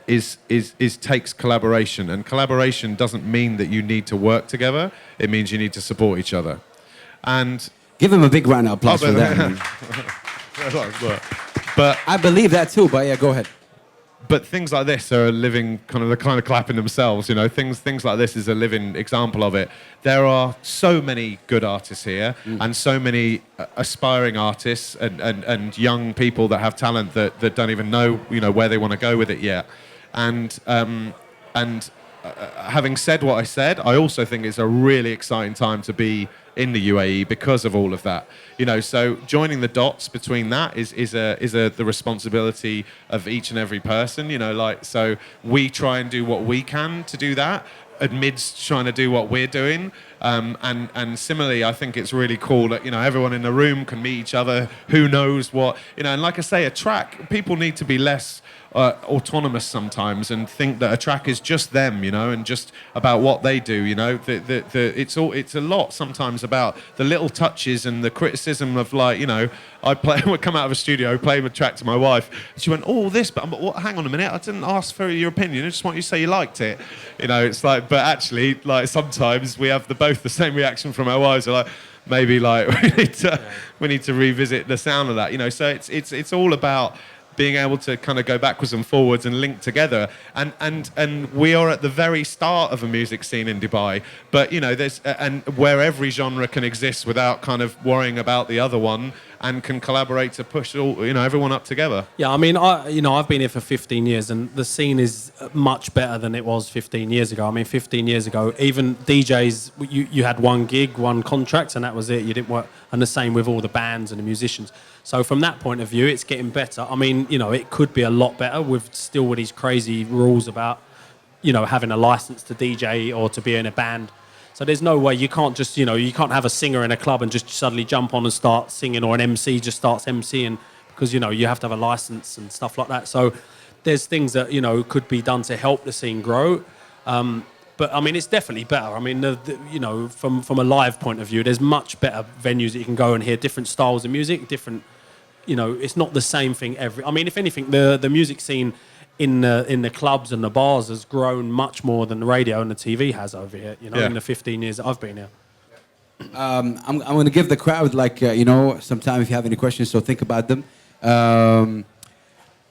takes collaboration, and collaboration doesn't mean that you need to work together. It means you need to support each other. And give him a big round of applause for that. But I believe that too. But yeah, go ahead. But things like this are a living kind of clapping themselves. Things like this is a living example of it. There are so many good artists here, and so many aspiring artists and young people that have talent that don't even know where they want to go with it yet. And having said what I said, I also think it's a really exciting time to be in the UAE because of all of that. So joining the dots between that is the responsibility of each and every person. So we try and do what we can to do that, amidst trying to do what we're doing. And similarly, I think it's really cool that everyone in the room can meet each other. Who knows what And like I say, a track, people need to be less autonomous sometimes and think that a track is just them, and just about what they do. It's a lot sometimes about the little touches and the criticism of I would come out of a studio, play a track to my wife, and she went, "Oh, this, but hang on a minute, I didn't ask for your opinion. I just want you to say you liked it." It's like, but actually, sometimes we have both the same reaction from our wives. Like, maybe we need to revisit the sound of that. So it's all about being able to kind of go backwards and forwards and link together. And we are at the very start of a music scene in Dubai, but there's where every genre can exist without kind of worrying about the other one. and can collaborate to push everyone up together. Yeah, I mean, I've been here for 15 years, and the scene is much better than it was 15 years ago. I mean, 15 years ago, even DJs, you had one gig, one contract, and that was it. You didn't work, and the same with all the bands and the musicians. So from that point of view, it's getting better. I mean, it could be a lot better with these crazy rules about, having a license to DJ or to be in a band. So there's no way you can't just, you can't have a singer in a club and just suddenly jump on and start singing, or an MC just starts MCing, because, you have to have a license and stuff like that. So there's things that, could be done to help the scene grow. But I mean, it's definitely better. I mean, from a live point of view, there's much better venues that you can go and hear different styles of music, different, it's not the same thing I mean, if anything, the music scene in the clubs and the bars has grown much more than the radio and the TV has over here, in the 15 years that I've been here. I'm going to give the crowd, some time if you have any questions, so think about them.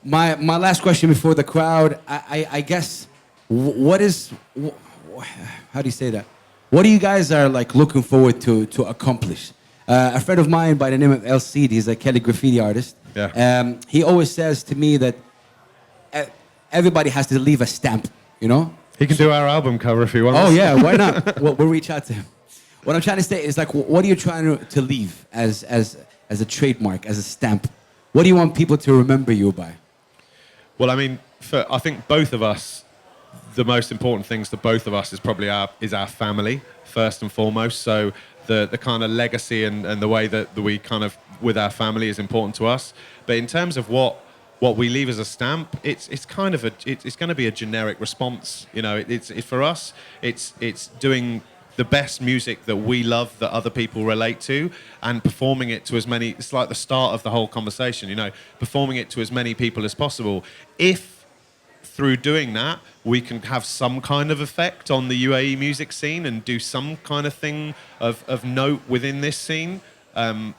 My last question before the crowd, I guess, how do you say that? What do you guys are looking forward to accomplish? A friend of mine by the name of LC, he's a calligraphy artist. Yeah. He always says to me that everybody has to leave a stamp, He can do our album cover if he wants. Oh yeah, why not? We'll reach out to him. What I'm trying to say is what are you trying to leave as a trademark, as a stamp? What do you want people to remember you by? Well, I mean, I think both of us, the most important things to both of us is probably our family first and foremost. So the kind of legacy and the way that we kind of with our family is important to us. But in terms of what we leave as a stamp, it's kind of it's going to be a generic response. It's for us. It's doing the best music that we love, that other people relate to, and performing it to as many. It's like the start of the whole conversation. Performing it to as many people as possible. If through doing that we can have some kind of effect on the UAE music scene and do some kind of thing of note within this scene.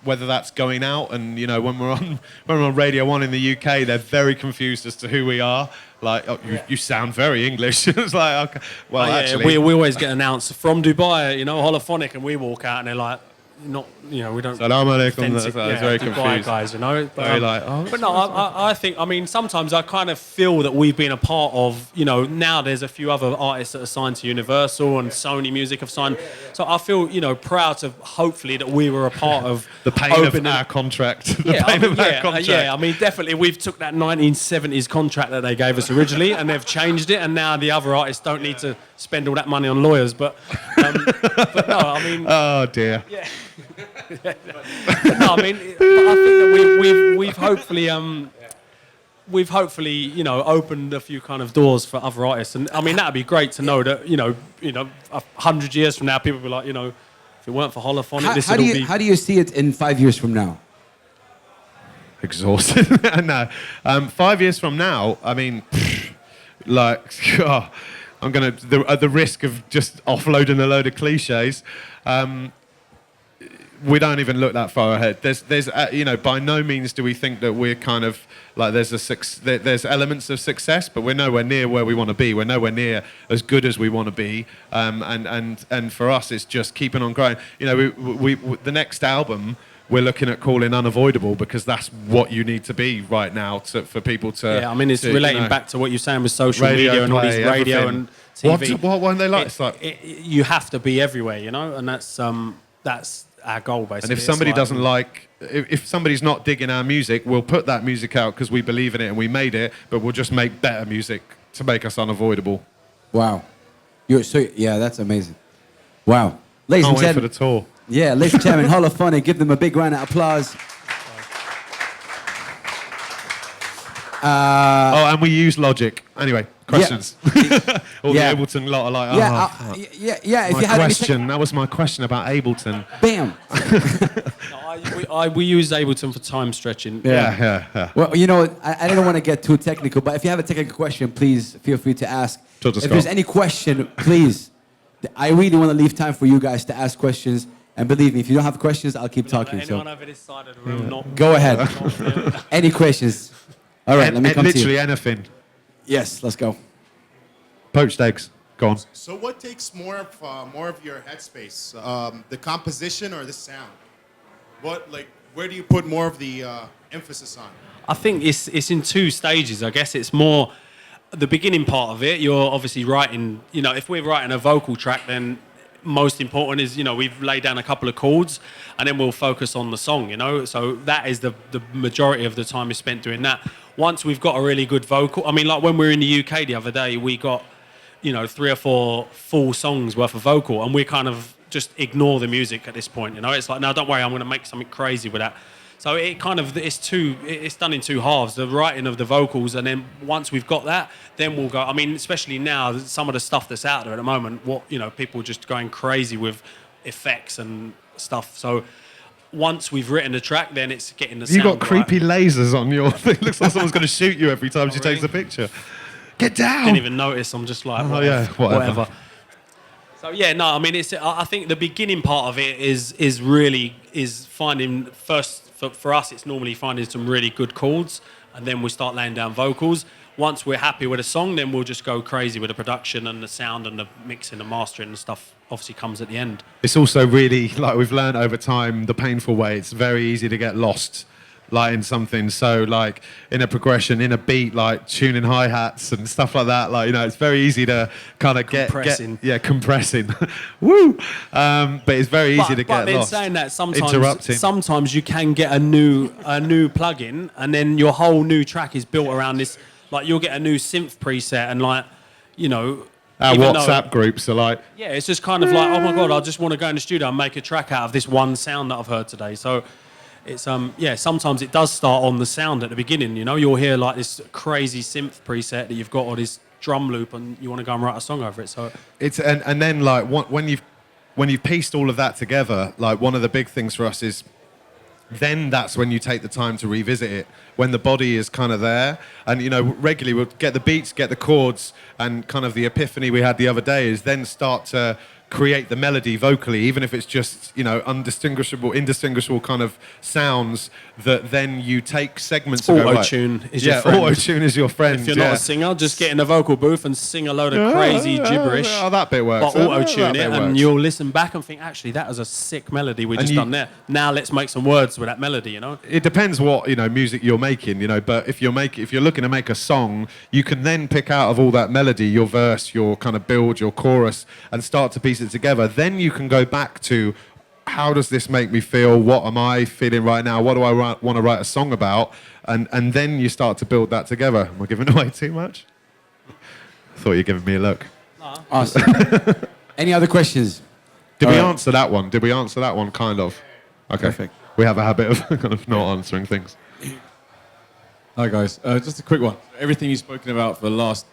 Whether that's going out and when we're on Radio 1 in the UK, they're very confused as to who we are. Like, you sound very English. It's like, okay, well, actually, we always get announced from Dubai, Hollaphonic, and we walk out and they're like, we don't. Salam alaikum. It's very Dubai confused. guys, But, very like, oh. But no, I think, sometimes I kind of feel that we've been a part of, now there's a few other artists that are signed to Universal and Sony Music have signed. So I feel, proud to hopefully that we were a part of the pain of our contract. The pain of our contract. Yeah, definitely we've took that 1970s contract that they gave us originally and they've changed it, and now the other artists don't need to spend all that money on lawyers. But no, oh dear. Yeah. No, I think that we've hopefully opened a few kind of doors for other artists, and that'd be great to know that 100 years from now people will be like, if it weren't for Hollaphonic, how do you see it in 5 years from now? Exhausted. No, 5 years from now, I'm gonna at the risk of just offloading a load of cliches. We don't even look that far ahead. There's by no means do we think that we're kind of like there's elements of success, but we're nowhere near where we want to be. We're nowhere near as good as we want to be. And for us, it's just keeping on growing. We the next album we're looking at calling Unavoidable, because that's what you need to be right now for people to. Yeah, it's relating back to what you're saying with social media and all these radio and TV. What won't they like? You have to be everywhere, and that's our goal, basically. And if somebody doesn't if somebody's not digging our music, we'll put that music out because we believe in it and we made it, but we'll just make better music to make us unavoidable. Wow. That's amazing. Wow. Ladies and Can't wait for gentlemen. the tour. Yeah, ladies and gentlemen, Hollaphonic, give them a big round of applause. And we use Logic. Anyway, questions. All the Ableton lot are like, If you have question. That was my question about Ableton. Bam. We use Ableton for time stretching. Yeah. Well, I don't want to get too technical, but if you have a technical question, please feel free to ask. If there's any question, please. I really want to leave time for you guys to ask questions. And believe me, if you don't have questions, I'll keep talking. Anyone over this side of the room? Go ahead. Any questions? All right, let me come to you. Literally anything. Yes, let's go. Poached eggs. Go on. So what takes more of your headspace? The composition or the sound? where do you put more of the emphasis on? I think it's in two stages. I guess it's more the beginning part of it. You're obviously writing, if we're writing a vocal track, then most important is, we've laid down a couple of chords and then we'll focus on the song, So that is the majority of the time is spent doing that. Once we've got a really good vocal, I mean, like when we were in the UK the other day, we got, 3 or 4 full songs worth of vocal, and we kind of just ignore the music at this point, It's like, no, don't worry, I'm going to make something crazy with that. So it's done in two halves, the writing of the vocals, and then once we've got that, then we'll go. I mean, especially now, some of the stuff that's out there at the moment, people are just going crazy with effects and stuff. So once we've written the track, then it's getting the sound. You got creepy right. lasers on your thing. Looks like someone's going to shoot you every time she takes a picture. Get down. Didn't even notice. I'm just like, whatever. So yeah, no, I mean, I think the beginning part of it is really finding first. For us, it's normally finding some really good chords, and then we start laying down vocals. Once we're happy with a song, then we'll just go crazy with the production and the sound and the mixing and mastering and stuff. Obviously, comes at the end. It's also really, like we've learned over time, the painful way. It's very easy to get lost, like in something. So, like in a progression, in a beat, like tuning hi-hats and stuff like that. Like, it's very easy to kind of compressing. Woo! But it's very easy to get but then lost. Saying that, Interrupting. sometimes you can get a new plugin, and then your whole new track is built around this. Like, you'll get a new synth preset, and like, Our WhatsApp groups are like... Yeah, it's just kind of like, oh my God, I just want to go in the studio and make a track out of this one sound that I've heard today. So it's, sometimes it does start on the sound at the beginning, You'll hear like this crazy synth preset that you've got, or this drum loop, and you want to go and write a song over it. So it's and then like when you've pieced all of that together, like one of the big things for us is then that's when you take the time to revisit it, when the body is kind of there. And, regularly we'll get the beats, get the chords, and kind of the epiphany we had the other day is then start to create the melody vocally, even if it's just, indistinguishable kind of sounds that then you take segments of auto-tune is your friend. Auto-tune is your friend. If you're not a singer, just get in the vocal booth and sing a load of crazy gibberish. Oh, that bit works. But auto-tune it, and you'll listen back and think, actually, that was a sick melody we just done there. Now let's make some words with that melody, It depends what, music you're making, but if you're looking to make a song, you can then pick out of all that melody, your verse, your kind of build, your chorus, and start to piece it together. Then you can go back to, how does this make me feel? What am I feeling right now? What do I want to write a song about? And then you start to build that together. Am I giving away too much? I thought you were giving me a look. Awesome. Any other questions? Did we answer that one? Did we answer that one? Kind of. Okay. Perfect. We have a habit of kind of not answering things. Hi guys, just a quick one. Everything you've spoken about for the last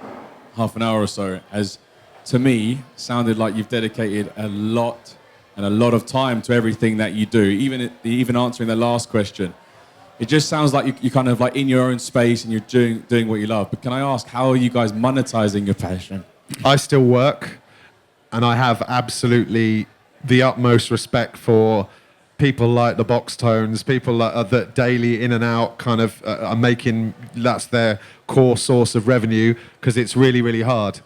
half an hour or so has, to me, sounded like you've dedicated a lot of time to everything that you do. Even answering the last question, it just sounds like you're kind of like in your own space and you're doing what you love. But can I ask, how are you guys monetizing your passion? I still work, and I have absolutely the utmost respect for people like the Box Tones, people that daily in and out kind of are making, that's their core source of revenue, because it's really, really hard.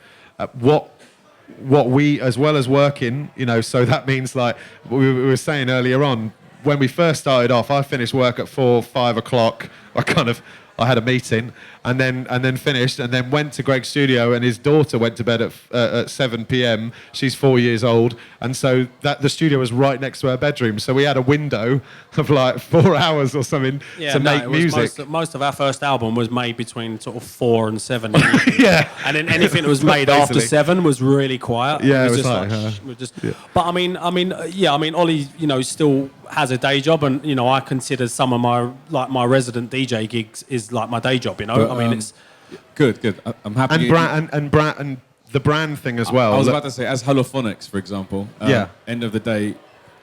What we, as well as working, so that means like we were saying earlier on, when we first started off, I finished work at 4, 5 o'clock. I had a meeting and then finished, and then went to Greg's studio, and his daughter went to bed at 7 p.m. She's 4 years old, and so the studio was right next to her bedroom. So we had a window of like 4 hours or something to make music. Most of our first album was made between sort of 4 and 7. Yeah. And then anything that was made after 7 was really quiet. Yeah, it was just like. But I mean, Ollie, still has a day job, and I consider some of my resident DJ gigs is like my day job. But, it's good. I'm happy. And the brand thing as well. I was about to say, as Hollaphonics, for example. End of the day,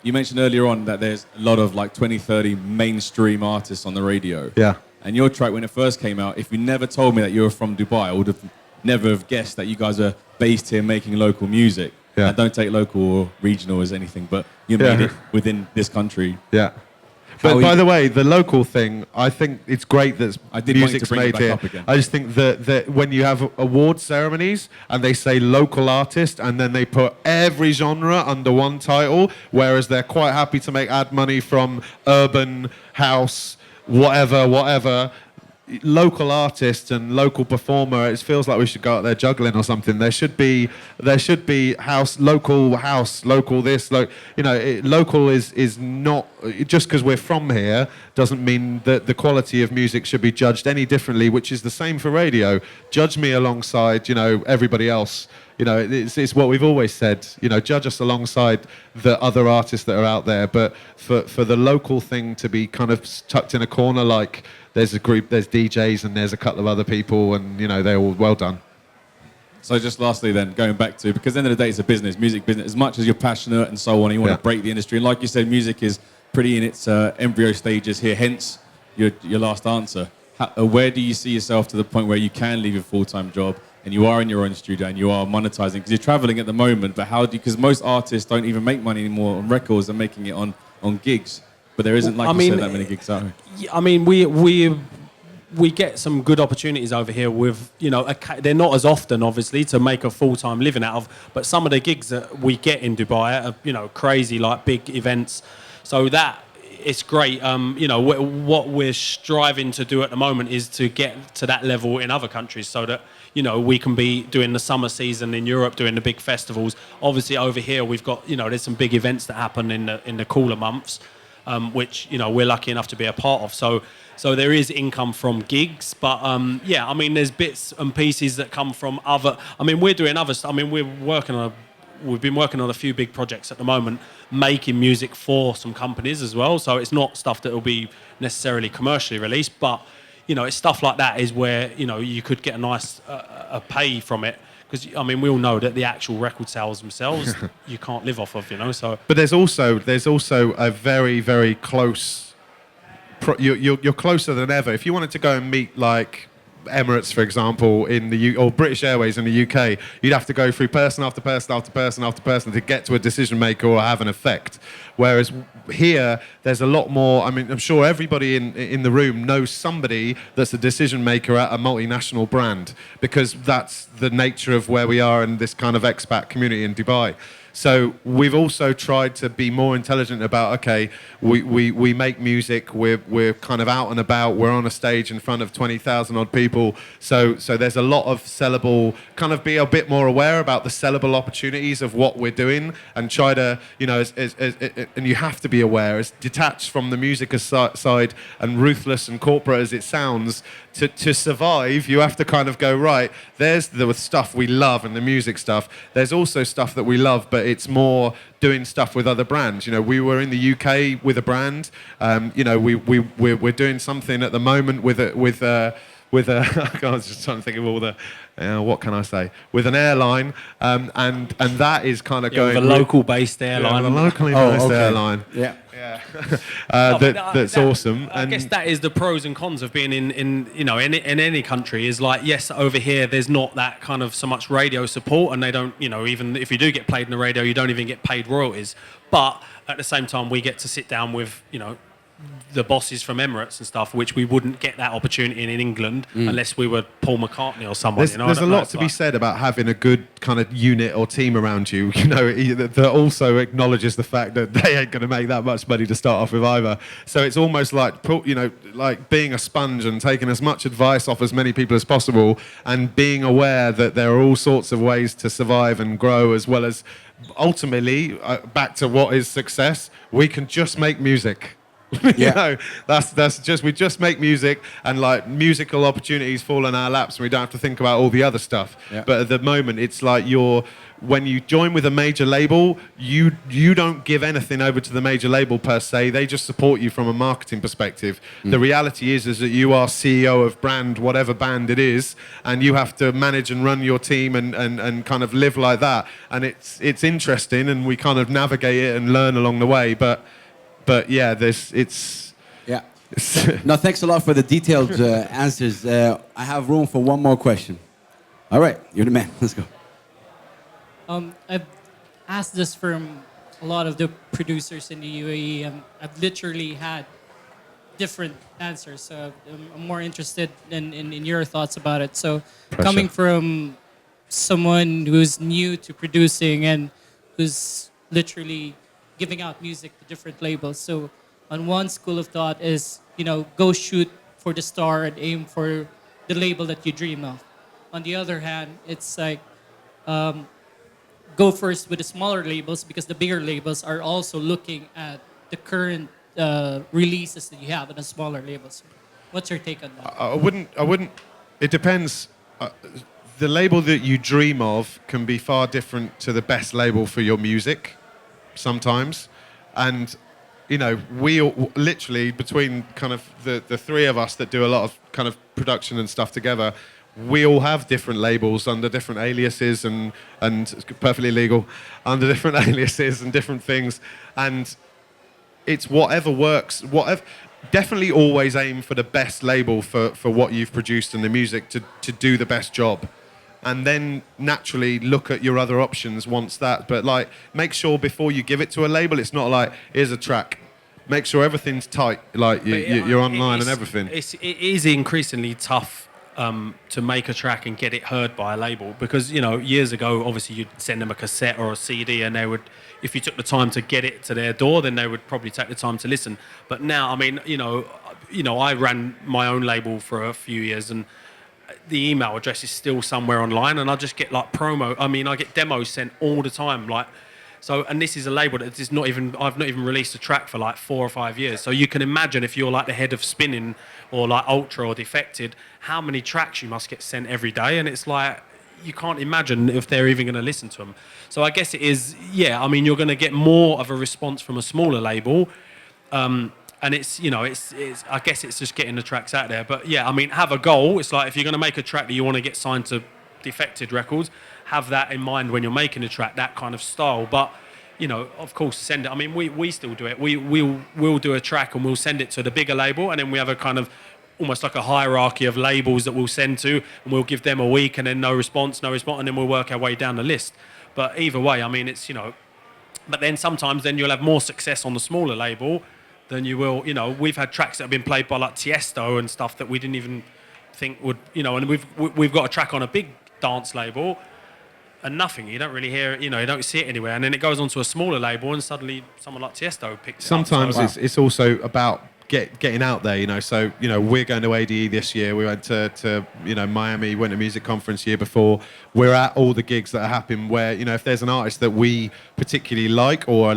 you mentioned earlier on that there's a lot of like 20, 30 mainstream artists on the radio. Yeah. And your track, when it first came out, if you never told me that you were from Dubai, I would have never have guessed that you guys are based here making local music. Yeah. And don't take local or regional as anything, but you made it within this country. Yeah. But How by he- the way, the local thing, I think it's great that I did want you to music's bring it made back here. up again. I just think that when you have award ceremonies and they say local artist and then they put every genre under one title, whereas they're quite happy to add money from urban, house, whatever. Local artist and local performer, it feels like we should go out there juggling or something. There should be local this, local is not just because we're from here doesn't mean that the quality of music should be judged any differently, which is the same for radio. Judge me alongside, everybody else. It's what we've always said, judge us alongside the other artists that are out there. But for the local thing to be kind of tucked in a corner, like there's a group, there's DJs and there's a couple of other people and, they're all well done. So just lastly then, going back to, because at the end of the day, it's a business, music business. As much as you're passionate and so on, you want Yeah. to break the industry. And like you said, music is pretty in its embryo stages here, hence your last answer. Where do you see yourself to the point where you can leave your full-time job and you are in your own studio and you are monetizing? Because you're traveling at the moment, but because most artists don't even make money anymore on records, they're making it on gigs. But there isn't, like you said, that many gigs out here. I mean, we get some good opportunities over here with, they're not as often, obviously, to make a full-time living out of, but some of the gigs that we get in Dubai are, crazy, like big events. So that, it's great. What we're striving to do at the moment is to get to that level in other countries so that, we can be doing the summer season in Europe, doing the big festivals. Obviously, over here, we've got, there's some big events that happen in the cooler months. Which we're lucky enough to be a part of. So there is income from gigs, but there's bits and pieces that come from other. We're doing other stuff. We've been working on a few big projects at the moment, making music for some companies as well. So it's not stuff that will be necessarily commercially released, but it's stuff like that is where you could get a nice a pay from it. Because we all know that the actual record sales themselves you can't live off of, So, But there's also a very, very close. You're closer than ever. If you wanted to go and meet like Emirates, for example, in the or British Airways in the UK, you'd have to go through person after person after person after person to get to a decision maker or have an effect. Whereas here, there's a lot more. I'm sure everybody in the room knows somebody that's a decision maker at a multinational brand because that's the nature of where we are in this kind of expat community in Dubai. So we've also tried to be more intelligent about, okay, we make music, we're kind of out and about, we're on a stage in front of 20,000 odd people. So there's a lot of sellable, kind of be a bit more aware about the sellable opportunities of what we're doing and try to, and you have to be aware, as detached from the music side and ruthless and corporate as it sounds, to survive, you have to kind of go, right, there's the stuff we love and the music stuff. There's also stuff that we love, but it's more doing stuff with other brands. We were in the UK with a brand. We're doing something at the moment with a I was just trying to think of all the, what can I say? With an airline, and that is kind of going with a local-based airline. a locally based airline. Yeah. That's awesome. I guess that is the pros and cons of being in any country. Is like, yes, over here there's not that kind of so much radio support, and they don't, even if you do get played in the radio, you don't even get paid royalties. But at the same time, we get to sit down with the bosses from Emirates and stuff, which we wouldn't get that opportunity in England unless we were Paul McCartney or someone. There's a lot to be said about having a good kind of unit or team around you, that also acknowledges the fact that they ain't going to make that much money to start off with either. So it's almost like, like being a sponge and taking as much advice off as many people as possible and being aware that there are all sorts of ways to survive and grow, as well as ultimately, back to what is success, we can just make music. That's just, we just make music and like musical opportunities fall in our laps and we don't have to think about all the other stuff. Yeah. But at the moment, it's like when you join with a major label, you don't give anything over to the major label per se. They just support you from a marketing perspective. The reality is that you are CEO of brand, whatever band it is, and you have to manage and run your team and kind of live like that. And it's interesting, and we kind of navigate it and learn along the way. But yeah, No, thanks a lot for the detailed answers. I have room for one more question. All right, you're the man. Let's go. I've asked this from a lot of the producers in the UAE. I've literally had different answers. So I'm more interested in your thoughts about it. So Pressure. coming from someone who's new to producing and who's literally giving out music to different labels. So on one school of thought is, go shoot for the star and aim for the label that you dream of. On the other hand, it's like go first with the smaller labels because the bigger labels are also looking at the current releases that you have on the smaller labels. What's your take on that? I wouldn't. It depends. The label that you dream of can be far different to the best label for your music, sometimes, and we all, literally between kind of the three of us that do a lot of kind of production and stuff together, we all have different labels under different aliases and it's perfectly legal under different aliases and different things, and it's whatever works. Definitely always aim for the best label for what you've produced in the music to do the best job, and then naturally look at your other options once that. But like, make sure before you give it to a label, it's not like, here's a track. Make sure everything's tight, like you're online and everything. It is increasingly tough to make a track and get it heard by a label because years ago, obviously you'd send them a cassette or a CD, and they would, if you took the time to get it to their door, then they would probably take the time to listen. But now, I mean, I ran my own label for a few years, and the email address is still somewhere online, and I just get like promo. I mean, I get demos sent all the time, like. So, and this is a label that is not even, I've not even released a track for like 4 or 5 years. So you can imagine if you're like the head of Spinning or like Ultra or Defected, how many tracks you must get sent every day. And it's like, you can't imagine if they're even going to listen to them. So I guess it is, I mean, you're going to get more of a response from a smaller label. And it's, I guess it's just getting the tracks out there. But yeah, I mean, have a goal. It's like if you're going to make a track that you want to get signed to Defected Records, have that in mind when you're making a track, that kind of style. But of course, send it. I mean, we still do it. We'll do a track and we'll send it to the bigger label, and then we have a kind of almost like a hierarchy of labels that we'll send to, and we'll give them a week, and then no response, and then we'll work our way down the list. But either way, I mean, it's but then sometimes then you'll have more success on the smaller label than you will. We've had tracks that have been played by like Tiesto and stuff that we didn't even think would. And we've got a track on a big dance label. And nothing, you don't really hear it, you don't see it anywhere. And then it goes onto a smaller label, and suddenly someone like Tiesto picks it up. Sometimes it's also about getting out there, So, we're going to ADE this year. We went to Miami Winter Music Conference year before. We're at all the gigs that are happening where, if there's an artist that we particularly like or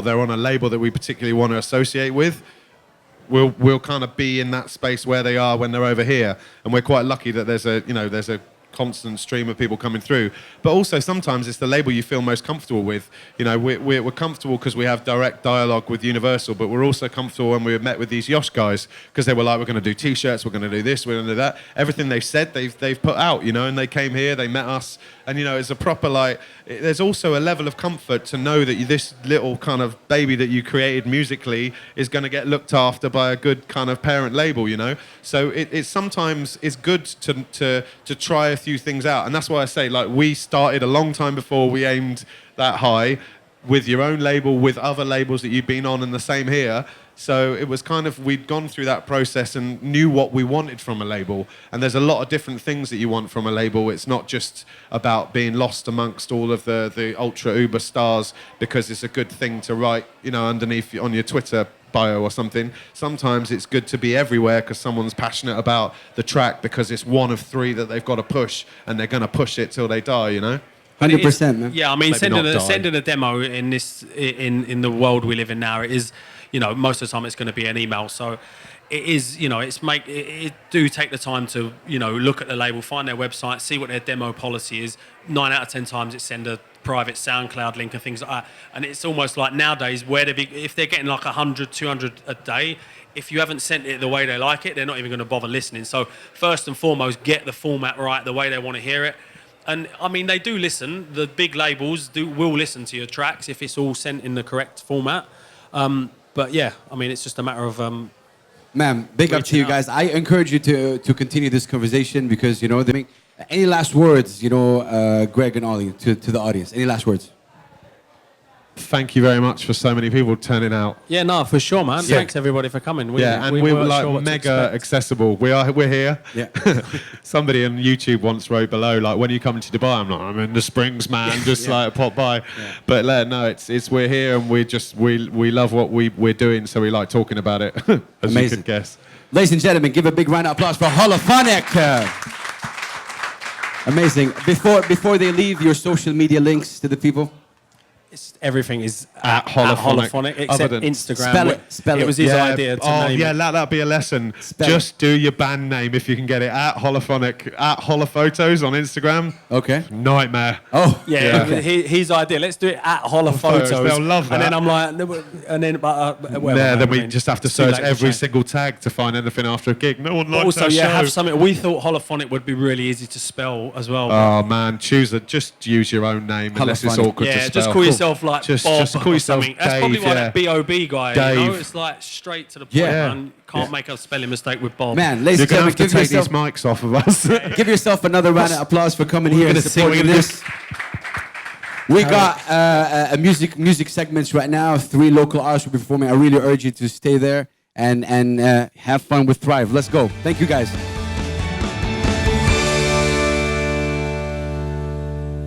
they're on a label that we particularly want to associate with, we'll kind of be in that space where they are when they're over here. And we're quite lucky that there's a constant stream of people coming through, but also sometimes it's the label you feel most comfortable with. We're comfortable because we have direct dialogue with Universal, but we're also comfortable when we met with these Yosh guys because they were like, we're going to do T-shirts, we're going to do this, we're going to do that. Everything they said, they've put out, and they came here, they met us, and it's a proper there's also a level of comfort to know that this little kind of baby that you created musically is going to get looked after by a good kind of parent label, So it's sometimes it's good to try a few things out, and that's why I say we started a long time before we aimed that high with your own label, with other labels that you've been on, and the same here. So it was kind of, we'd gone through that process and knew what we wanted from a label. And there's a lot of different things that you want from a label. It's not just about being lost amongst all of the ultra uber stars because it's a good thing to write, underneath on your Twitter bio or something. Sometimes it's good to be everywhere because someone's passionate about the track because it's one of 3 that they've got to push, and they're going to push it till they die, 100%, man. Yeah, I mean, Maybe sending a demo in this in the world we live in now, it is, most of the time it's going to be an email. So it is, it do take the time to, look at the label, find their website, see what their demo policy is. 9 out of 10 times it's send a private SoundCloud link and things like that. And it's almost like nowadays if they're getting like 100, 200 a day, if you haven't sent it the way they like it, they're not even going to bother listening. So first and foremost, get the format right, the way they want to hear it. And I mean, they do listen. The big labels will listen to your tracks if it's all sent in the correct format. But yeah, I mean, it's just a matter of. Man, big up to you guys. I encourage you to continue this conversation because any last words, Greg and Ollie, to the audience. Any last words? thank you very much for so many people turning out. Yeah, no, for sure, man. Thanks everybody for coming. And we were weren't like sure what to mega expect. accessible. We're here. Yeah. Somebody on YouTube once wrote below, like, when you come to Dubai, I'm like, I'm in the Springs, man. Just like pop by. But no, it's we're here, and we love what we're doing, so we like talking about it. As you Amazing. could guess. Ladies and gentlemen, give a big round of applause for Hollaphonic. Amazing. Before they leave, your social media links to the people. Everything is At Hollaphonic, except other than- Instagram. Spell it. It was his idea to name it. That'd be a lesson. Spell Just do your band name if you can get it. At Hollaphonic, at Hollaphotos on Instagram. Okay. Nightmare. Oh. Yeah, Okay. his idea. Let's do it at Hollaphotos. They'll love that. And then I'm like, and then Then we just have to Too search late to every change. single tag to find anything after a gig. No one But likes also, our yeah, show. have something. We thought Hollaphonic would be really easy to spell as well. Oh man, just use your own name unless it's Hollaphonic. awkward to yeah, spell. just call yourself like Just Bob call or yourself something. That's probably Dave, why yeah. that B.O.B. guy, you know, Dave. it's like straight to the point, Yeah. man. Can't make a spelling mistake with Bob. Man, ladies You're and gonna gentlemen, have to give take yourself, these mics off of us. give yourself another round of applause for coming here and gonna sing, supporting we're gonna this. We got a music segments right now. 3 local artists will be performing. I really urge you to stay there and have fun with Thrive. Let's go. Thank you, guys.